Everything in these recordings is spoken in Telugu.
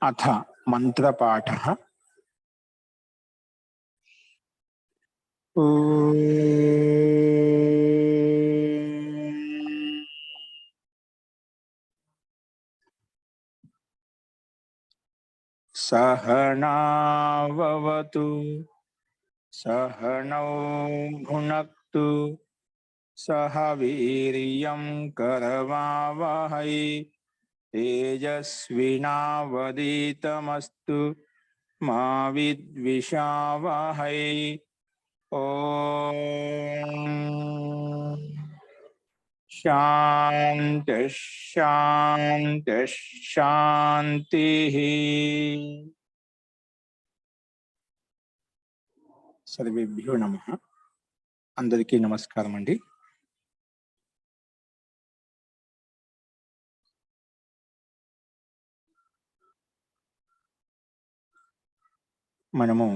अथ मंत्रपाठः। सहनाववतु सहनौ भुनक्तु सह वीर्यं करवावहै तेजस्विनावधीतमस्तु मा विद्विषावहै। ओम शांति शांति शांति। सर्वेभ्यो नमः। अंदरिकी नमस्कारम अंडी। మనము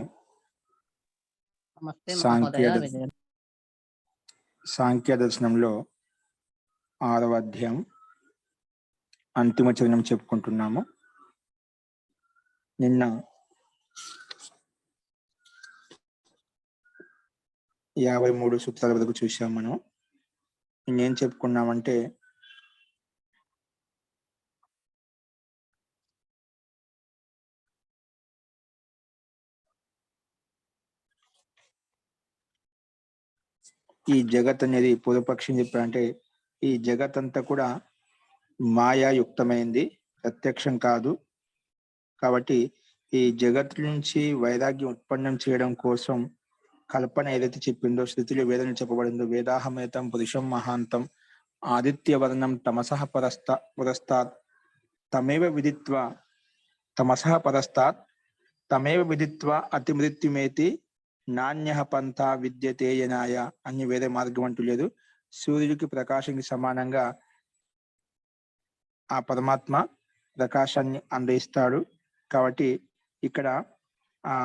సాంఖ్య దర్శనంలో 6వ అధ్యాయం అంతిమ చరణం చెప్పుకుంటున్నాము. నిన్న 53 సూత్రాల వరకు చూసాం. మనం ఇంకేం చెప్పుకున్నామంటే ఈ జగత్ అనేది పూర్వపక్షం చెప్పారంటే ఈ జగత్ అంతా కూడా మాయాయుక్తమైంది, ప్రత్యక్షం కాదు. కాబట్టి ఈ జగత్ నుంచి వైరాగ్యం ఉత్పన్నం చేయడం కోసం కల్పన ఏదైతే చెప్పిందో, స్థితిలో వేదన చెప్పబడిందో, వేదాహమేతం పురుషం మహాంతం ఆదిత్యవర్ణం తమసః పురస్తాత్ తమేవ విదిత్వా తమసః పరస్తాత్ తమేవ విదిత్వా అతిమృత్యుమేతి నాణ్య పంథ విద్యతే యనాయ అని వేరే మార్గం అంటూ లేదు. సూర్యుడికి ప్రకాశానికి సమానంగా ఆ పరమాత్మ ప్రకాశాన్ని అందిస్తాడు. కాబట్టి ఇక్కడ ఆ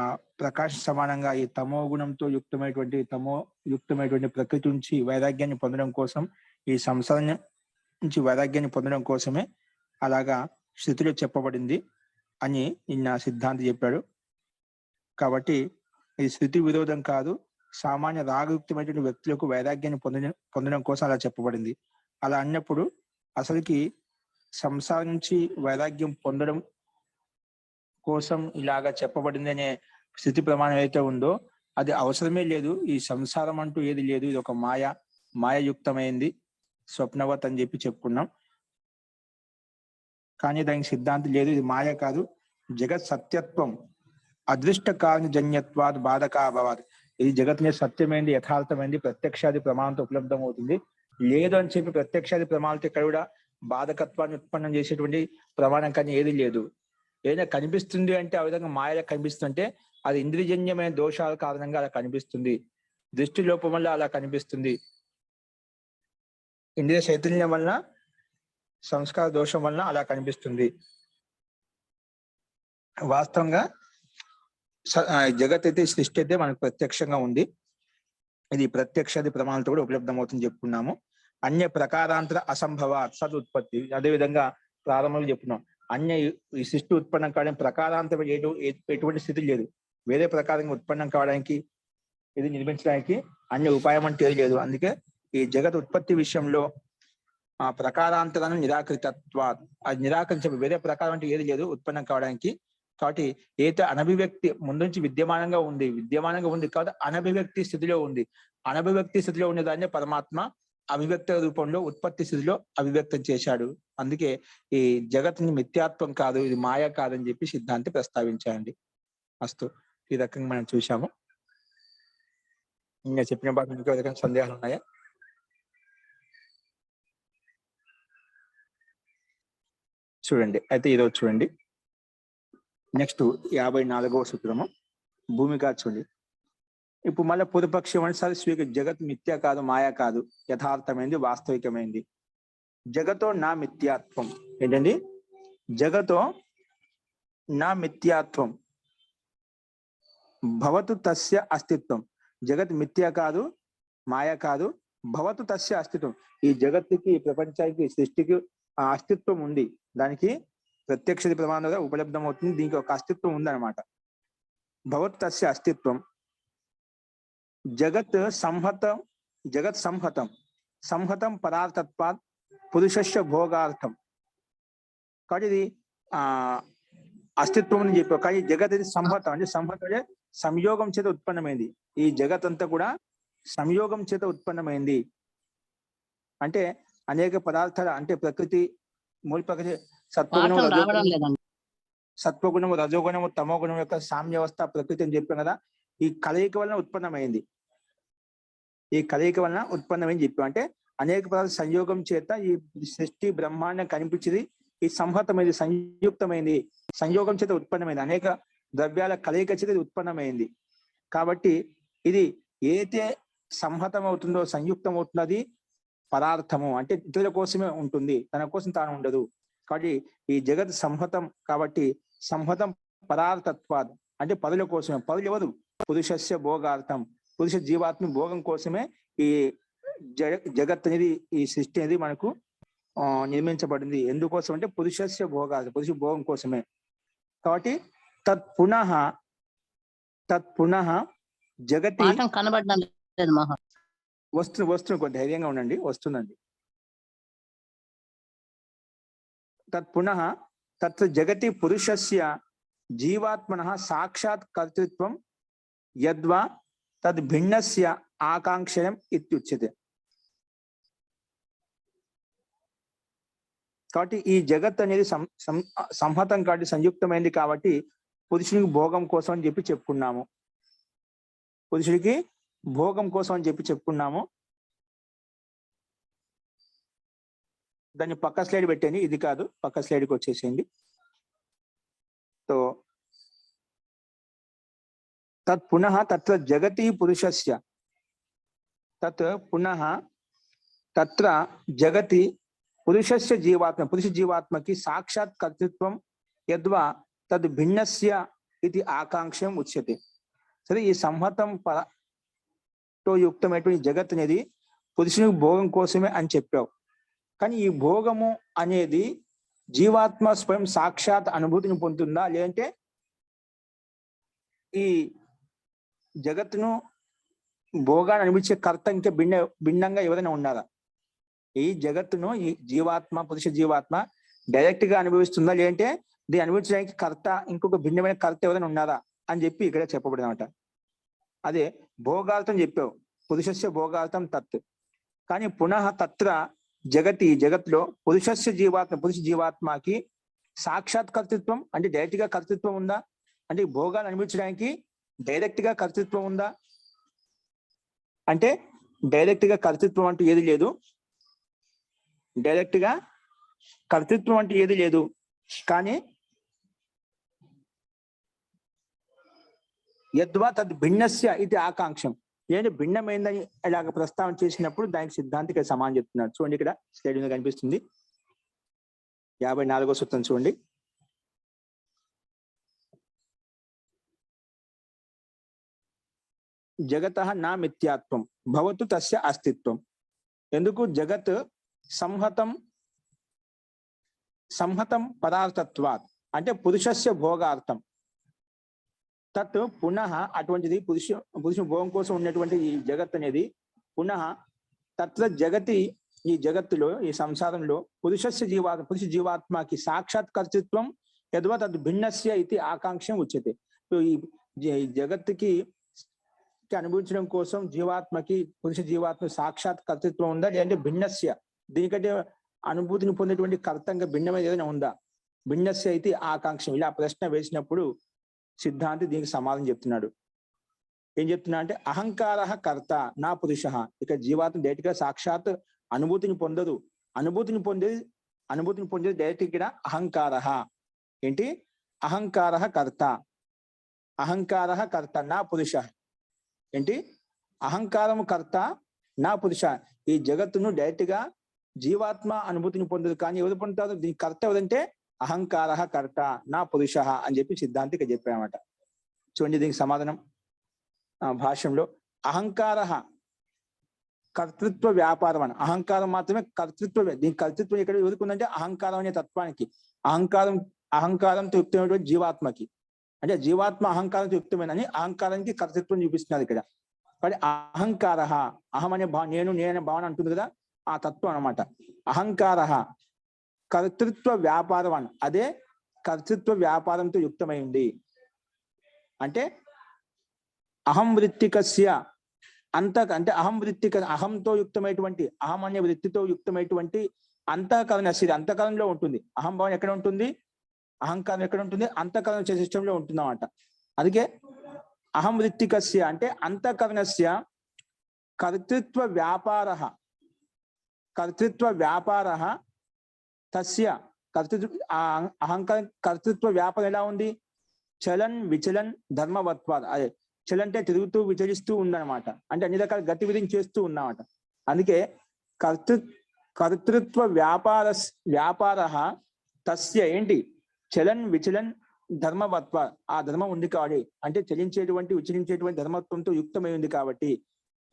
ప్రకాశ సమానంగా ఈ తమో గుణంతో యుక్తమైనటువంటి ప్రకృతి నుంచి వైరాగ్యాన్ని పొందడం కోసం, ఈ సంసారం నుంచి వైరాగ్యాన్ని పొందడం కోసమే అలాగా స్థితిలో చెప్పబడింది అని నిన్న సిద్ధాంతి చెప్పాడు. కాబట్టి ఇది స్థితి విరోధం కాదు, సామాన్య రాగయుక్తమైనటువంటి వ్యక్తులకు వైరాగ్యాన్ని పొందడం కోసం అలా చెప్పబడింది. అలా అన్నప్పుడు అసలుకి సంసారం నుంచి వైరాగ్యం పొందడం కోసం ఇలాగా చెప్పబడింది అనే స్థితి ప్రమాణం ఏదైతే ఉందో అది అవసరమే లేదు. ఈ సంసారం అంటూ ఏది లేదు, ఇది ఒక మాయయుక్తమైంది, స్వప్నవత్ అని చెప్పుకున్నాం. కానీ దానికి సిద్ధాంతం లేదు, ఇది మాయ కాదు, జగత్ సత్యత్వం అదృష్ట కారణ జన్యత్వాద్ బాధకాభావాద్. ఇది జగత్ మీద సత్యమైంది, యథార్థమైంది, ప్రత్యక్షాది ప్రమాణంతో ఉపలబ్ధం అవుతుంది. లేదు అని చెప్పి ప్రత్యక్షాది ప్రమాణంతో ఇక్కడ కూడా బాధకత్వాన్ని ఉత్పన్నం చేసేటువంటి ప్రమాణం కానీ ఏది లేదు. ఏదైనా కనిపిస్తుంది అంటే ఆ విధంగా మాయలా కనిపిస్తుంటే అది ఇంద్రియజన్యమైన దోషాల కారణంగా అలా కనిపిస్తుంది, దృష్టి లోపం వల్ల అలా కనిపిస్తుంది, ఇంద్రియ చైతన్యం వల్ల, సంస్కార దోషం వల్ల అలా కనిపిస్తుంది. వాస్తవంగా జగత్ అయితే, సృష్టి అయితే మనకు ప్రత్యక్షంగా ఉంది. ఇది ప్రత్యక్షాది ప్రమాణాలతో కూడా ఉపలబ్ధం అవుతుంది చెప్పుకున్నాము. అన్య ప్రకారాంతర అసంభవ సద్ ఉత్పత్తి, అదేవిధంగా ప్రారంభంలో చెప్పుకున్నాం. ఈ సృష్టి ఉత్పన్నం కావడానికి ప్రకారాంతరం ఎటువంటి స్థితి లేదు. వేరే ప్రకారంగా ఉత్పన్నం కావడానికి, ఇది నిర్మించడానికి అన్య ఉపాయం అంటే ఏది లేదు. అందుకే ఈ జగత్ ఉత్పత్తి విషయంలో ఆ ప్రకారాంతరాన్ని నిరాకరితత్వా, అది నిరాకరించే వేరే ప్రకారం అంటే ఏది లేదు ఉత్పన్నం కావడానికి. కాబట్టి ఏదైతే అనభివ్యక్తి ముందు నుంచి విద్యమానంగా ఉంది కాబట్టి అనభివ్యక్తి స్థితిలో ఉంది. అనభివ్యక్తి స్థితిలో ఉండేదాన్ని పరమాత్మ అభివ్యక్త రూపంలో ఉత్పత్తి స్థితిలో అభివ్యక్తం చేశాడు. అందుకే ఈ జగత్ని మిథ్యాత్వం కాదు, ఇది మాయ కాదని చెప్పి సిద్ధాంతి ప్రస్తావించాయండి. అస్తు, ఈ రకంగా మనం చూసాము. ఇంకా చెప్పిన బాగా ఇంకో రకమైన సందేహాలు ఉన్నాయా? చూడండి, అయితే ఈరోజు చూడండి. నెక్స్ట్ 54వ సూత్రము భూమిక చూడండి. ఇప్పుడు మళ్ళీ పూర్వపక్షం అంటే సరే జగత్ మిథ్య కాదు, మాయా కాదు, యథార్థమైంది, వాస్తవికమైంది. జగతో నా మిథ్యాత్వం ఏంటండి? జగతో నా మిథ్యాత్వం భవతు తస్య అస్తిత్వం. జగత్ మిథ్య కాదు, మాయ కాదు, భవతు తస్య అస్తిత్వం. ఈ జగత్తుకి, ఈ ప్రపంచానికి, సృష్టికి అస్తిత్వం ఉంది, దానికి ప్రత్యక్ష ప్రమాణం ద్వారా ఉపలబ్ధం అవుతుంది. దీనికి ఒక అస్తిత్వం ఉందన్నమాట. భవత్ తస్య అస్తిత్వం జగత్ సంహతం, జగత్ సంహతం, సంహతం పదార్థత్వాత్ పురుషస్య భోగార్థం. కాబట్టి ఇది అస్తిత్వం అని చెప్పారు. కానీ జగత్ ఇది సంహతం, అంటే సంహతం అంటే సంయోగం చేత ఉత్పన్నమైంది. ఈ జగత్ అంతా కూడా సంయోగం చేత ఉత్పన్నమైంది. అంటే అనేక పదార్థాలు, అంటే ప్రకృతి, మూల ప్రకృతి, సత్వగుణము, రజోగుణము, తమోగుణం యొక్క సామ్యవస్థ ప్రకృతి అని చెప్పాం కదా. ఈ కలయిక వలన ఉత్పన్నమైంది. ఈ కలయిక వలన ఉత్పన్నమైంది చెప్పాం. అంటే అనేక పదార్థాల సంయోగం చేత ఈ సృష్టి బ్రహ్మాండం కనిపించింది. ఈ సంహతమైంది, సంయుక్తమైంది, సంయోగం చేత ఉత్పన్నమైంది. అనేక ద్రవ్యాల కలయిక చేత ఇది ఉత్పన్నమైంది. కాబట్టి ఇది ఏదైతే సంహతం అవుతుందో, సంయుక్తం అవుతున్నది పదార్థము, అంటే ఇతరుల కోసమే ఉంటుంది, తన కోసం తాను ఉండదు. కాబట్టి ఈ జగత్ సంహతం, కాబట్టి సంహతం పదార్థత్వాద్, అంటే పదుల కోసమే. పదులు ఎవరు? పురుషస్య భోగార్థం, పురుష జీవాత్మ భోగం కోసమే ఈ జగత్ అనేది, ఈ సృష్టి అనేది మనకు నిర్మించబడింది. ఎందుకోసం అంటే పురుషస్య భోగార్థం, పురుష భోగం కోసమే. కాబట్టి తత్ పునః జగతి కనబడడం లేదు మహా. వస్తుంది కొంచెం ధైర్యంగా ఉండండి, వస్తుందండి. తత్ పునః తత్ జగతి పురుషస్య జీవాత్మనః సాక్షాత్ కర్తృత్వం యద్వా తద్ భిన్నస్య ఆకాంక్షయం ఇత్యుచ్యతే. కాబట్టి ఈ జగత్ అనేది సంహతం కాబట్టి సంయుక్తమైంది, కాబట్టి పురుషునికి భోగం కోసం అని చెప్పి చెప్పుకున్నాము. పురుషుడికి భోగం కోసం అని చెప్పి చెప్పుకున్నాము. దాన్ని పక్క స్లైడ్ పెట్టండి, ఇది కాదు, పక్క స్లైడ్కి వచ్చేసేయండి. సో తత్ పునః తత్ర జగతి పురుషస్య, తత్ పునః తత్ర జగతి పురుషస్య జీవాత్మ, పురుష జీవాత్మకి సాక్షాత్ కర్తృత్వం యద్వా తద్ భిన్నస్య ఇది ఆకాంక్షం ఉచ్యతే. సరే, ఈ సంహతం తో యుక్తమైనటువంటి జగత్ అనేది పురుషునికి భోగం కోసమే అని చెప్పావు. కానీ ఈ భోగము అనేది జీవాత్మ స్వయం సాక్షాత్ అనుభూతిని పొందుతుందా, లేదంటే ఈ జగత్తును భోగాన్ని అనిపించే కర్త ఇంకా భిన్నంగా ఎవరైనా ఉన్నారా? ఈ జగత్తును ఈ జీవాత్మ, పురుష జీవాత్మ డైరెక్ట్ గా అనుభవిస్తుందా, లేదంటే దీన్ని అనుభవించడానికి కర్త, ఇంకొక భిన్నమైన కర్త ఎవరైనా ఉన్నారా అని చెప్పి ఇక్కడ చెప్పబడింది అనమాట. అదే భోగార్థం చెప్పావు, పురుషస్య భోగార్థం తత్. కానీ పునః తత్ర జగతి, జగత్తులో పురుషస్య జీవాత్మ, పురుష జీవాత్మకి సాక్షాత్ కర్తృత్వం, అంటే డైరెక్ట్ గా కర్తృత్వం ఉందా, అంటే భోగాన్ని అనుభవించడానికి డైరెక్ట్ గా కర్తృత్వం ఉందా అంటే డైరెక్ట్ గా కర్తృత్వం అంటూ ఏది లేదు. డైరెక్ట్ గా కర్తృత్వం అంటూ ఏది లేదు. కానీ యద్వా తద్ భిన్నస్య ఇది ఆకాంక్షం, ఏంటి భిన్నమైందని ఇలాగ ప్రస్తావన చేసినప్పుడు దానికి సిద్ధాంతిక సమానం చెప్తున్నారు. చూడండి, ఇక్కడ స్లైడ్ మీద కనిపిస్తుంది, 54వ సూత్రం చూడండి. జగతః నా మిథ్యాత్వం భవతు తస్య అస్తిత్వం. ఎందుకు? జగత్ సంహతం పదార్థత్వాత్, అంటే పురుషస్య భోగార్థం. తత్ పునః, అటువంటిది పురుష భోగం కోసం ఉన్నటువంటి ఈ జగత్ అనేది పునః తత్ర జగతి, ఈ జగత్తులో, ఈ సంసారంలో పురుషస్య పురుష జీవాత్మకి సాక్షాత్ కర్తృత్వం యద్వా తద్ భిన్నస్య ఇది ఆకాంక్షం ఉచ్యతే. ఈ జగత్తుకి అనుభవించడం కోసం జీవాత్మకి, పురుష జీవాత్మ సాక్షాత్ కర్తృత్వం ఉందా, లేదంటే భిన్నస్య, దీనికంటే అనుభూతిని పొందేటువంటి కర్తంగా భిన్నమైన ఏదైనా ఉందా? భిన్నస్య అయితే ఆకాంక్షం. ఇలా ప్రశ్న వేసినప్పుడు సిద్ధాంతి దీనికి సమాధానం చెప్తున్నాడు. ఏం చెప్తున్నా అంటే అహంకార కర్త నా పురుష. ఇక జీవాత్మ డైరెక్ట్ గా సాక్షాత్ అనుభూతిని పొందదు. అనుభూతిని పొందేది డైరెక్ట్ ఇక్కడ అహంకార. ఏంటి? అహంకార కర్త, అహంకార కర్త నా పురుష. ఏంటి? అహంకారము కర్త నా పురుష. ఈ జగత్తును డైరెక్ట్ గా జీవాత్మ అనుభూతిని పొందదు, కానీ ఎవరు పొందుతారు? దీని కర్త ఎవరంటే అహంకార కర్త నా పురుష అని చెప్పి సిద్ధాంతిక చెప్పామట. చూడండి దీనికి సమాధానం భాష్యంలో. అహంకార కర్తృత్వ వ్యాపారం అని. అహంకారం మాత్రమే దీని కర్తృత్వం ఎక్కడ ఎదుర్కొందంటే అహంకారం అనే తత్వానికి, అహంకారంతో యుక్తమైనటువంటి జీవాత్మకి, అంటే జీవాత్మ అహంకారంతో యుక్తమైనని అహంకారానికి కర్తృత్వం చూపిస్తున్నారు ఇక్కడ. కానీ అహంకార, అహం అనే నేను అనే భావన అంటుంది కదా, ఆ తత్వం అన్నమాట. అహంకార కర్తృత్వ వ్యాపారం అని, అదే కర్తృత్వ వ్యాపారంతో యుక్తమైంది. అంటే అహం వృత్తికస్య అంటే అహం వృత్తిక, అహంతో యుక్తమైనటువంటి, అహం అనే వృత్తితో యుక్తమైనటువంటి అంతఃకరణ స్థితి, అంతఃకరణలో ఉంటుంది. అహం భావన ఎక్కడ ఉంటుంది, అహంకారం ఎక్కడ ఉంటుంది, అంతఃకరణ సిస్టంలో ఉంటుంది అన్నమాట. అందుకే అహం వృత్తికస్య అంటే అంతఃకరణస్య కర్తృత్వ వ్యాపార తస్య అహంకారం కర్తృత్వ వ్యాపారం ఎలా ఉంది, చలన్ విచలన్ ధర్మవత్వాద్. అదే చలన్ అంటే తిరుగుతూ విచలిస్తూ ఉందన్నమాట, అంటే అన్ని రకాల గతివిధిని చేస్తూ ఉన్నమాట. అందుకే కర్తృత్వ వ్యాపార తస్య ఏంటి, చలన్ విచలన్ ధర్మవత్వ, ఆ ధర్మం ఉంది కాబట్టి, అంటే చలించేటువంటి విచలించేటువంటి ధర్మత్వంతో యుక్తమై ఉంది కాబట్టి.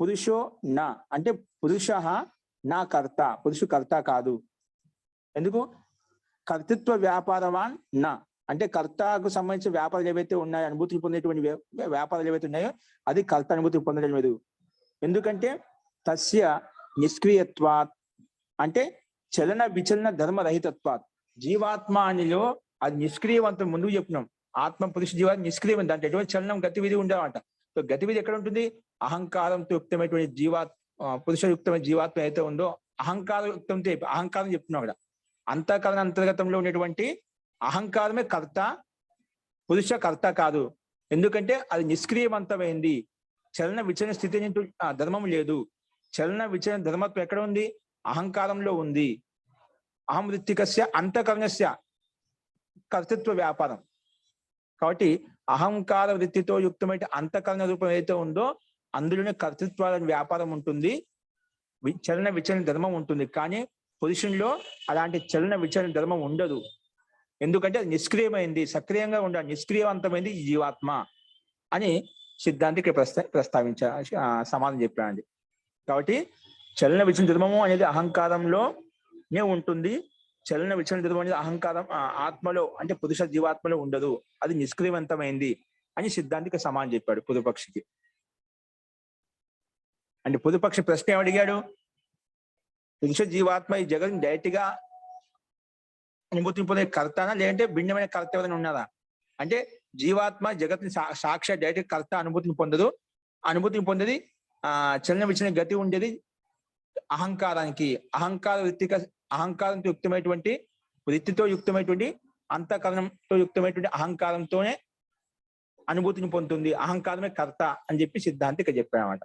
పురుషో నా అంటే పురుష నా కర్త, పురుషు కర్త కాదు. ఎందుకు, కర్తృత్వ వ్యాపారవాన్ నా అంటే కర్తకు సంబంధించిన వ్యాపారాలు ఏవైతే ఉన్నాయో, అనుభూతులు పొందేటువంటి వ్యాపారాలు ఏవైతే ఉన్నాయో అది కర్త అనుభూతి పొందడం లేదు. ఎందుకంటే తస్య నిష్క్రియత్వాత్ అంటే చలన విచలన ధర్మరహితత్వాత్. జీవాత్మ అనిలో అది నిష్క్రియవంతం, ముందుకు చెప్పినాం. ఆత్మ పురుష జీవాత్మ నిష్క్రియం, దాంట్లో ఎటువంటి చలనం గతివిధి ఉండదన్నమాట. సో గతివిధి ఎక్కడ ఉంటుంది, అహంకారంతో యుక్తమైనటువంటి పురుష యుక్తమైన జీవాత్మ అయితే ఉందో, అహంకార యుక్తంతో అహంకారం చెప్తున్నాం అక్కడ. అంతఃకరణ అంతర్గతంలో ఉన్నటువంటి అహంకారమే కర్త, పురుష కర్త కాదు. ఎందుకంటే అది నిష్క్రియవంతమైంది, చలన విచలన స్థితి ధర్మం లేదు. చలన విచలన ధర్మత్వం ఎక్కడ ఉంది, అహంకారంలో ఉంది. అహం వృత్తికస్య అంతఃకరణస్య కర్తృత్వ వ్యాపారం కాబట్టి అహంకార వృత్తితో యుక్తమైన అంతఃకరణ రూపం ఏదైతే ఉందో అందులోనే కర్తృత్వ వ్యాపారం ఉంటుంది, చలన విచలన ధర్మం ఉంటుంది. కానీ పురుషుల్లో అలాంటి చలన విచలన ధర్మం ఉండదు. ఎందుకంటే అది నిష్క్రియమైంది, సక్రియంగా ఉండాలి, నిష్క్రియవంతమైంది ఈ జీవాత్మ అని సిద్ధాంతి ఇక్కడ సమాధానం చెప్పానండి. కాబట్టి చలన విచలన ధర్మము అనేది అహంకారంలోనే ఉంటుంది, చలన విచలన ధర్మం అనేది అహంకారం ఆత్మలో అంటే పురుష జీవాత్మలో ఉండదు, అది నిష్క్రియవంతమైంది అని సిద్ధాంతికి సమాధానం చెప్పాడు పూర్వపక్షికి. అంటే పూర్వపక్షి ప్రశ్న ఏమడిగాడు, పురుష జీవాత్మ ఈ జగన్ డైరెక్ట్ గా అనుభూతిని పొందే కర్తనా, లేదంటే భిన్నమైన కర్త ఎవరైనా ఉన్నారా అంటే జీవాత్మ జగత్ని సాక్షాత్ డైరెక్ట్ కర్త అనుభూతిని పొందదు. అనుభూతిని పొందేది చలన విచలన గతి ఉండేది అహంకారానికి. అహంకారంతో యుక్తమైనటువంటి వృత్తితో యుక్తమైనటువంటి అంతఃకరణంతో యుక్తమైనటువంటి అహంకారంతోనే అనుభూతిని పొందుతుంది, అహంకారమే కర్త అని చెప్పి సిద్ధాంతి ఇక్కడ చెప్పాడు అన్నమాట.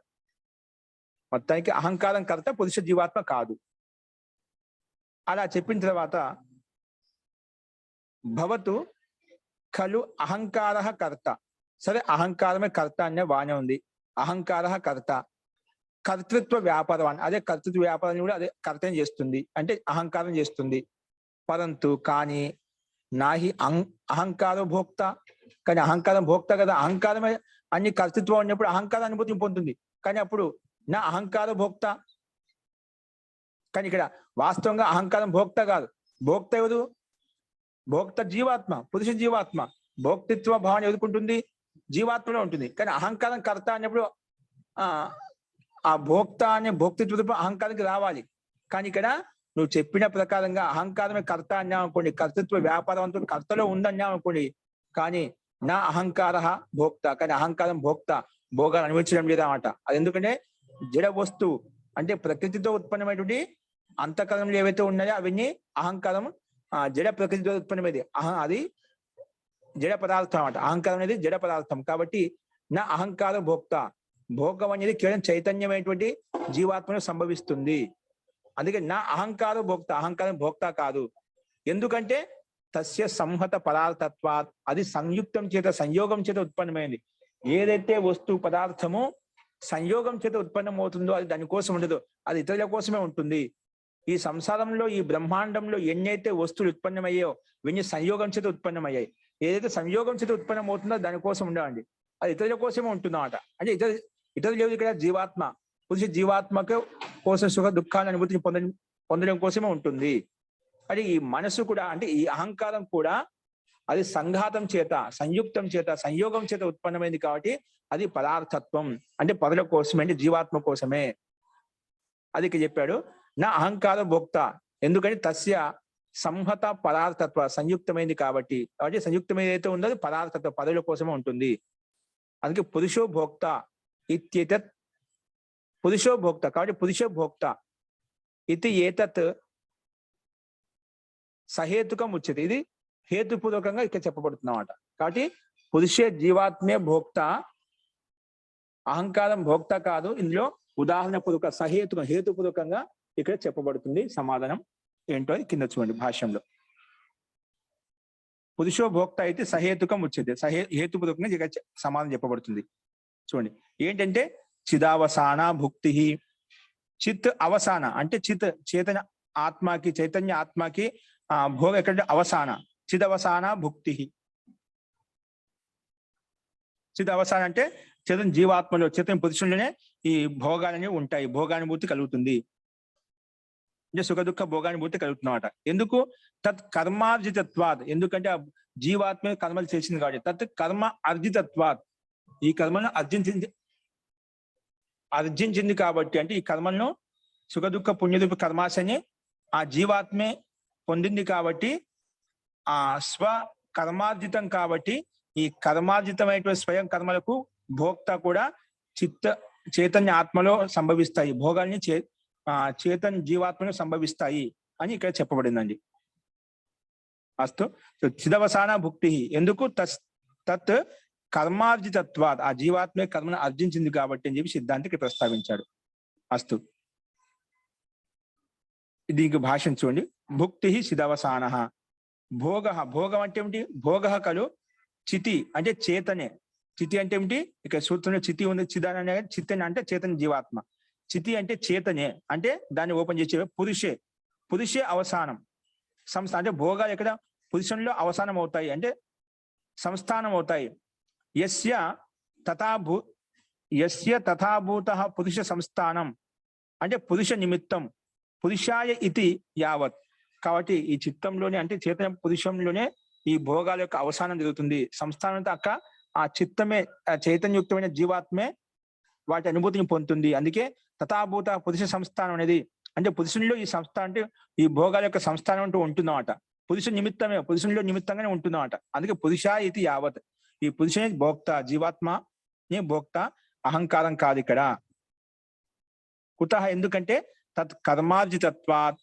మొత్తానికి అహంకారం కర్త, పురుష జీవాత్మ కాదు. అలా చెప్పిన తర్వాత భవతు ఖలు అహంకార కర్త. సరే అహంకారమే కర్త అనే బాగానే ఉంది, అహంకార కర్త, కర్తృత్వ వ్యాపారం అదే కర్తృత్వ వ్యాపారాన్ని కూడా అదే కర్తం చేస్తుంది, అంటే అహంకారం చేస్తుంది. పరంతు కానీ నాహి అహంకార భోక్త, కానీ అహంకారం భోక్త కదా, అహంకారమే అన్ని కర్తృత్వం ఉన్నప్పుడు అహంకార అనుభూతి పొందుతుంది. కానీ అప్పుడు నా అహంకార భోక్త, కానీ ఇక్కడ వాస్తవంగా అహంకారం భోక్త కాదు. భోక్త ఎవరు, భోక్త జీవాత్మ, పురుష జీవాత్మ. భోక్తృత్వ భావన ఎదుర్కొంటుంది జీవాత్మలో ఉంటుంది. కానీ అహంకారం కర్త అన్నప్పుడు ఆ భోక్త అనే భోక్తృత్వ రూపం అహంకారానికి రావాలి. కానీ ఇక్కడ నువ్వు చెప్పిన ప్రకారంగా అహంకారమే కర్త అన్నావు అనుకోండి, కర్తృత్వ వ్యాపారంతో కర్తలో ఉందన్నావు అనుకోండి, కానీ నా అహంకార భోక్త, కానీ అహంకారం భోక్త, భోగాలు అనుభవించడం లేదా అన్నమాట. అది ఎందుకంటే జడ వస్తువు అంటే ప్రకృతితో ఉత్పన్నమైనటువంటి అంతఃకరణలు ఏవైతే ఉన్నాయో అవన్నీ అహంకారం జడ ప్రకృతితో ఉత్పన్నమైంది, అది జడ పదార్థం అన్నమాట. అహంకారం అనేది జడ పదార్థం కాబట్టి నా అహంకార భోక్త, భోగం అనేది కేవలం చైతన్యమైనటువంటి జీవాత్మను సంభవిస్తుంది. అందుకే నా అహంకార భోక్త, అహంకారం భోక్త కాదు. ఎందుకంటే తస్య సంహత పదార్థత్వాత్, అది సంయుక్తం చేత సంయోగం చేత ఉత్పన్నమైంది. ఏదైతే వస్తువు పదార్థము సంయోగం చేత ఉత్పన్నం అవుతుందో అది దానికోసం ఉండదు, అది ఇతరుల కోసమే ఉంటుంది. ఈ సంసారంలో ఈ బ్రహ్మాండంలో ఎన్నైతే వస్తువులు ఉత్పన్నమయ్యాయో ఇవన్నీ సంయోగం చేత ఉత్పన్నమయ్యాయి. ఏదైతే సంయోగం చేత ఉత్పన్నం అవుతుందో దానికోసం ఉండవండి, అది ఇతరుల కోసమే ఉంటుందన్నమాట. అంటే ఇతరులు లేదు ఇక్కడ జీవాత్మ, పురుష జీవాత్మక కోసం సుఖ దుఃఖాన్ని అనుభూతిని పొందడం కోసమే ఉంటుంది. అది ఈ మనసు కూడా అంటే ఈ అహంకారం కూడా అది సంఘాతం చేత, సంయుక్తం చేత, సంయోగం చేత ఉత్పన్నమైంది కాబట్టి అది పదార్థత్వం అంటే పరుల కోసమే, అంటే జీవాత్మ కోసమే. అది ఇక్కడ చెప్పాడు. నా అహంకార భోక్త, ఎందుకంటే తస్య సంహత పదార్థత్వ, సంయుక్తమైంది కాబట్టి సంయుక్తమైన ఏదైతే ఉందో అది పదార్థత్వ, పరుల కోసమే ఉంటుంది. అందుకే పురుషో భోక్త ఇత్యేతత్, పురుషో భోక్త కాబట్టి పురుషో భోక్త ఇది ఏతత్ సహేతుకం ఉచ్యతే. ఇది హేతుపూర్వకంగా ఇక్కడ చెప్పబడుతున్నమాట. కాబట్టి పురుషే జీవాత్మే భోక్త, అహంకారం భోక్త కాదు. ఇందులో ఉదాహరణ పూర్వక సహేతుకం, హేతుపూర్వకంగా ఇక్కడ చెప్పబడుతుంది. సమాధానం ఏంటో అది కింద చూడండి భాష్యంలో. పురుషో భోక్త అయితే సహేతుకం ఉచ్యతే, హేతుపూర్వకంగా ఇక్కడ సమాధానం చెప్పబడుతుంది. చూడండి ఏంటంటే చిదావసాన భుక్తి, చిత్ అవసాన అంటే చిత్ చైతన్య ఆత్మకి, చైతన్య ఆత్మకి భోగం ఎక్కడ అవసాన, చిదవసాన భుక్తి. చిద్ అవసాన అంటే చైతన్య జీవాత్మలో, చైతన్య పురుషుల్లోనే ఈ భోగాలన్నీ ఉంటాయి, భోగానుభూతి కలుగుతుంది, అంటే సుఖ దుఃఖ భోగానుభూతి కలుగుతున్నమాట. ఎందుకు? తత్ కర్మార్జితత్వాద్, ఎందుకంటే ఆ జీవాత్మ కర్మలు చేసింది కాబట్టి. తత్ కర్మ అర్జితత్వాద్, ఈ కర్మను అర్జించింది కాబట్టి, అంటే ఈ కర్మలను సుఖ దుఃఖ పుణ్యదుఃఖ కర్మాశని ఆ జీవాత్మే పొందింది కాబట్టి, ఆ స్వ కర్మార్జితం కాబట్టి ఈ కర్మార్జితమైనటువంటి స్వయం కర్మలకు భోక్త కూడా చైతన్య ఆత్మలో సంభవిస్తాయి, భోగాల్ని చైతన్య జీవాత్మలో సంభవిస్తాయి అని ఇక్కడ చెప్పబడిందండి. అస్తు చిదవసాన భుక్తి, ఎందుకు? తత్ కర్మార్జితత్వాద్, ఆ జీవాత్మే కర్మను అర్జించింది కాబట్టి అని చెప్పి సిద్ధాంతికి ప్రస్తావించాడు. అస్తు దీనికి భాషను చూడండి. భుక్తి సిదవసాన, భోగ, భోగం అంటే ఏమిటి? భోగ కలు చితి అంటే చేతనే, చితి అంటే ఏమిటి? ఇక్కడ సూత్రంలో చితి ఉంది, చిదాన అనే చిత్తనే అంటే చైతన్య జీవాత్మ. చితి అంటే చేతనే, అంటే దాన్ని ఓపెన్ చేసే పురుషే అవసానం, అంటే భోగాలు ఎక్కడ పురుషంలో అవసానం అవుతాయి, అంటే సంస్థానం అవుతాయి. యస్య తథాభూత పురుష సంస్థానం అంటే పురుష నిమిత్తం, పురుషాయ ఇతి యావత్. కాబట్టి ఈ చిత్తంలోనే అంటే చైతన్య పురుషంలోనే ఈ భోగాల యొక్క అవసానం జరుగుతుంది. సంస్థానంతో అక్క ఆ చిత్తమే, చైతన్యయుక్తమైన జీవాత్మే వాటి అనుభూతిని పొందుతుంది. అందుకే తథాభూత పురుష సంస్థానం అనేది, అంటే పురుషునిలో ఈ సంస్థానం అంటే ఈ భోగాల యొక్క సంస్థానం అంటూ ఉంటుందన్నమాట. పురుష నిమిత్తమే, పురుషునిలో నిమిత్తంగానే ఉంటుందన్నమాట. అందుకే పురుష ఇది యావత్, ఈ పురుషుని భోక్త, జీవాత్మనే భోక్త, అహంకారం కాదు ఇక్కడ. కుతః, ఎందుకంటే తత్ కర్మార్జితత్వాత్,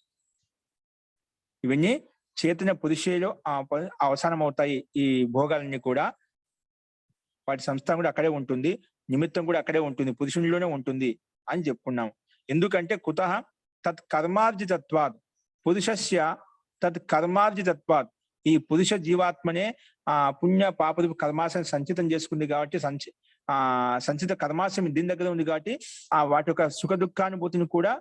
ఇవన్నీ చైతన్య పురుషులో అవసానం అవుతాయి. ఈ భోగాలన్నీ కూడా వాటి సంస్థానం కూడా అక్కడే ఉంటుంది, నిమిత్తం కూడా అక్కడే ఉంటుంది, పురుషునిలోనే ఉంటుంది అని చెప్పుకున్నాం. ఎందుకంటే కుతః తత్ కర్మార్జితత్వాత్, పురుషస్య తత్ కర్మార్జితత్వాత్, ఈ పురుష జీవాత్మనే పుణ్య పాప కర్మాశయం సంచితం చేసుకుంది కాబట్టి, సంచిత కర్మాశయం దీని దగ్గర ఉంది కాబట్టి వాటి యొక్క సుఖ దుఃఖానుభూతిని కూడా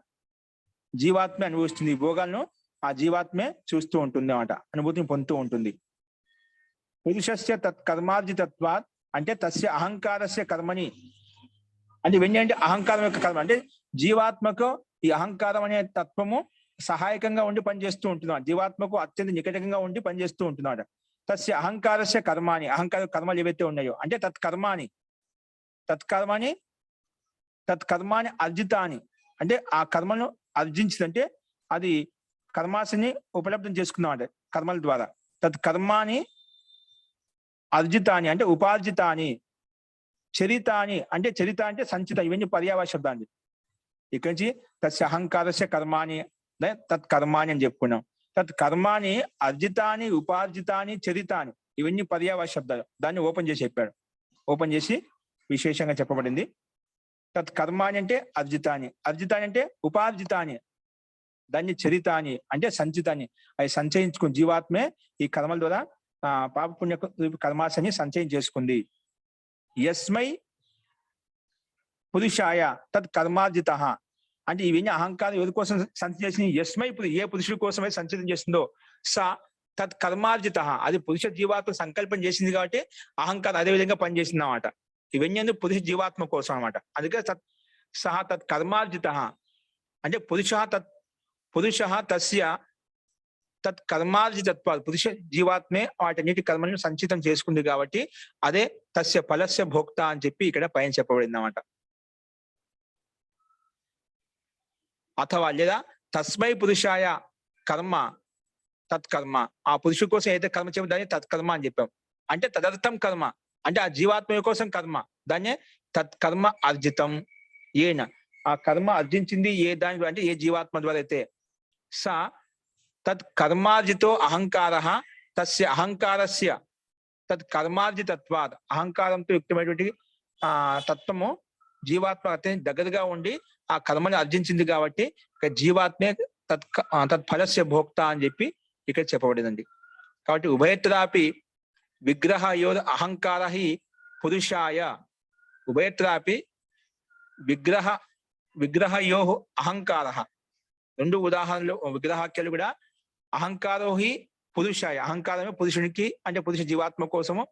జీవాత్మే అనుభవిస్తుంది. భోగాలను ఆ జీవాత్మే చూస్తూ ఉంటుంది అన్నమాట, అనుభూతిని పొందుతూ ఉంటుంది. పురుషస్య తత్ కర్మార్జితత్వాత్ అంటే తస్య అహంకారస్య కర్మని, అంటే ఇవన్నీ అంటే అహంకారం యొక్క కర్మ, అంటే జీవాత్మకు ఈ అహంకారం అనే తత్వము సహాయకంగా ఉండి పనిచేస్తూ ఉంటున్నాడు, జీవాత్మకు అత్యంత నికటంగా ఉండి పనిచేస్తూ ఉంటున్నాడు. తస్య అహంకారస్య కర్మాని, అహంకార కర్మలు ఏవైతే ఉన్నాయో అంటే తత్కర్మాని అర్జితాని, అంటే ఆ కర్మను అర్జించిందంటే అది కర్మాశని ఉపలబ్ధం చేసుకున్నాడు కర్మల ద్వారా. తత్కర్మాని అర్జితాని అంటే ఉపార్జితాని, చరితాని అంటే చరిత అంటే సంచిత, ఇవన్నీ పర్యాయ శబ్దాన్ని. ఇక్కడి నుంచి తస్య అహంకారస్య కర్మాని తత్కర్మాని అని చెప్పుకున్నాం. తత్కర్మాని అర్జితాని, ఉపార్జితాని, చరితాని, ఇవన్నీ పర్యాయ శబ్దాలు. దాన్ని ఓపెన్ చేసి చెప్పాడు, ఓపెన్ చేసి విశేషంగా చెప్పబడింది. తత్కర్మాని అంటే అర్జితాని, అర్జితాని అంటే ఉపార్జితాని, దాన్ని చరితాని అంటే సంచితాన్ని, అవి సంచయించుకుని జీవాత్మే ఈ కర్మల ద్వారా పాప పుణ్య కర్మాశని సంచయం చేసుకుంది. యస్మై పురుషాయ తత్ కర్మార్జిత, అంటే ఇవన్నీ అహంకారం ఎవరి కోసం సంచయం చేసింది? యస్మై, ఏ పురుషుడి కోసమే సంచితం చేస్తుందో సా తత్ కర్మార్జిత, అది పురుష జీవాత్మ సంకల్పం చేసింది కాబట్టి అహంకారం అదే విధంగా పనిచేసింది అన్నమాట. ఇవన్నీ పురుష జీవాత్మ కోసం అన్నమాట. అందుకే సహ తత్ కర్మార్జిత అంటే పురుష తస్య తత్ కర్మార్జితత్వ పురుష జీవాత్మే వాటన్నిటి కర్మలను సంచితం చేసుకుంది కాబట్టి అదే తస్య ఫలస్య భోక్త అని చెప్పి ఇక్కడ పైన చెప్పబడింది అన్నమాట. అథవా లేదా తస్మై పురుషాయ కర్మ తత్కర్మ, ఆ పురుషు కోసం ఏదైతే కర్మ చెప్పి దాన్ని తత్కర్మ అని చెప్పాం. అంటే తదర్థం కర్మ అంటే ఆ జీవాత్మ కోసం కర్మ, దాన్నే తత్కర్మ అర్జితం ఏన, ఆ కర్మ అర్జించింది ఏ దాని ద్వారా అంటే ఏ జీవాత్మ ద్వారా అయితే స తత్ కర్మార్జితో అహంకార తస్య అహంకారస్య తత్ కర్మార్జితత్వాద్, అహంకారంతో యుక్తమైనటువంటి తత్వము జీవాత్మ అత్యంత దగ్గరగా ఉండి ఆ కర్మని అర్జించింది కాబట్టి జీవాత్మే తత్ఫలస్య భోక్త అని చెప్పి ఇక్కడ చెప్పబడిందండి. కాబట్టి ఉభయత్రాపి విగ్రహయోర్ అహంకార పురుషాయ, ఉభయత్రాపి విగ్రహయో అహంకార, రెండు ఉదాహరణలు విగ్రహాఖ్యలు కూడా అహంకారో పురుషాయ, అహంకారమే పురుషునికి అంటే పురుష జీవాత్మ కోసము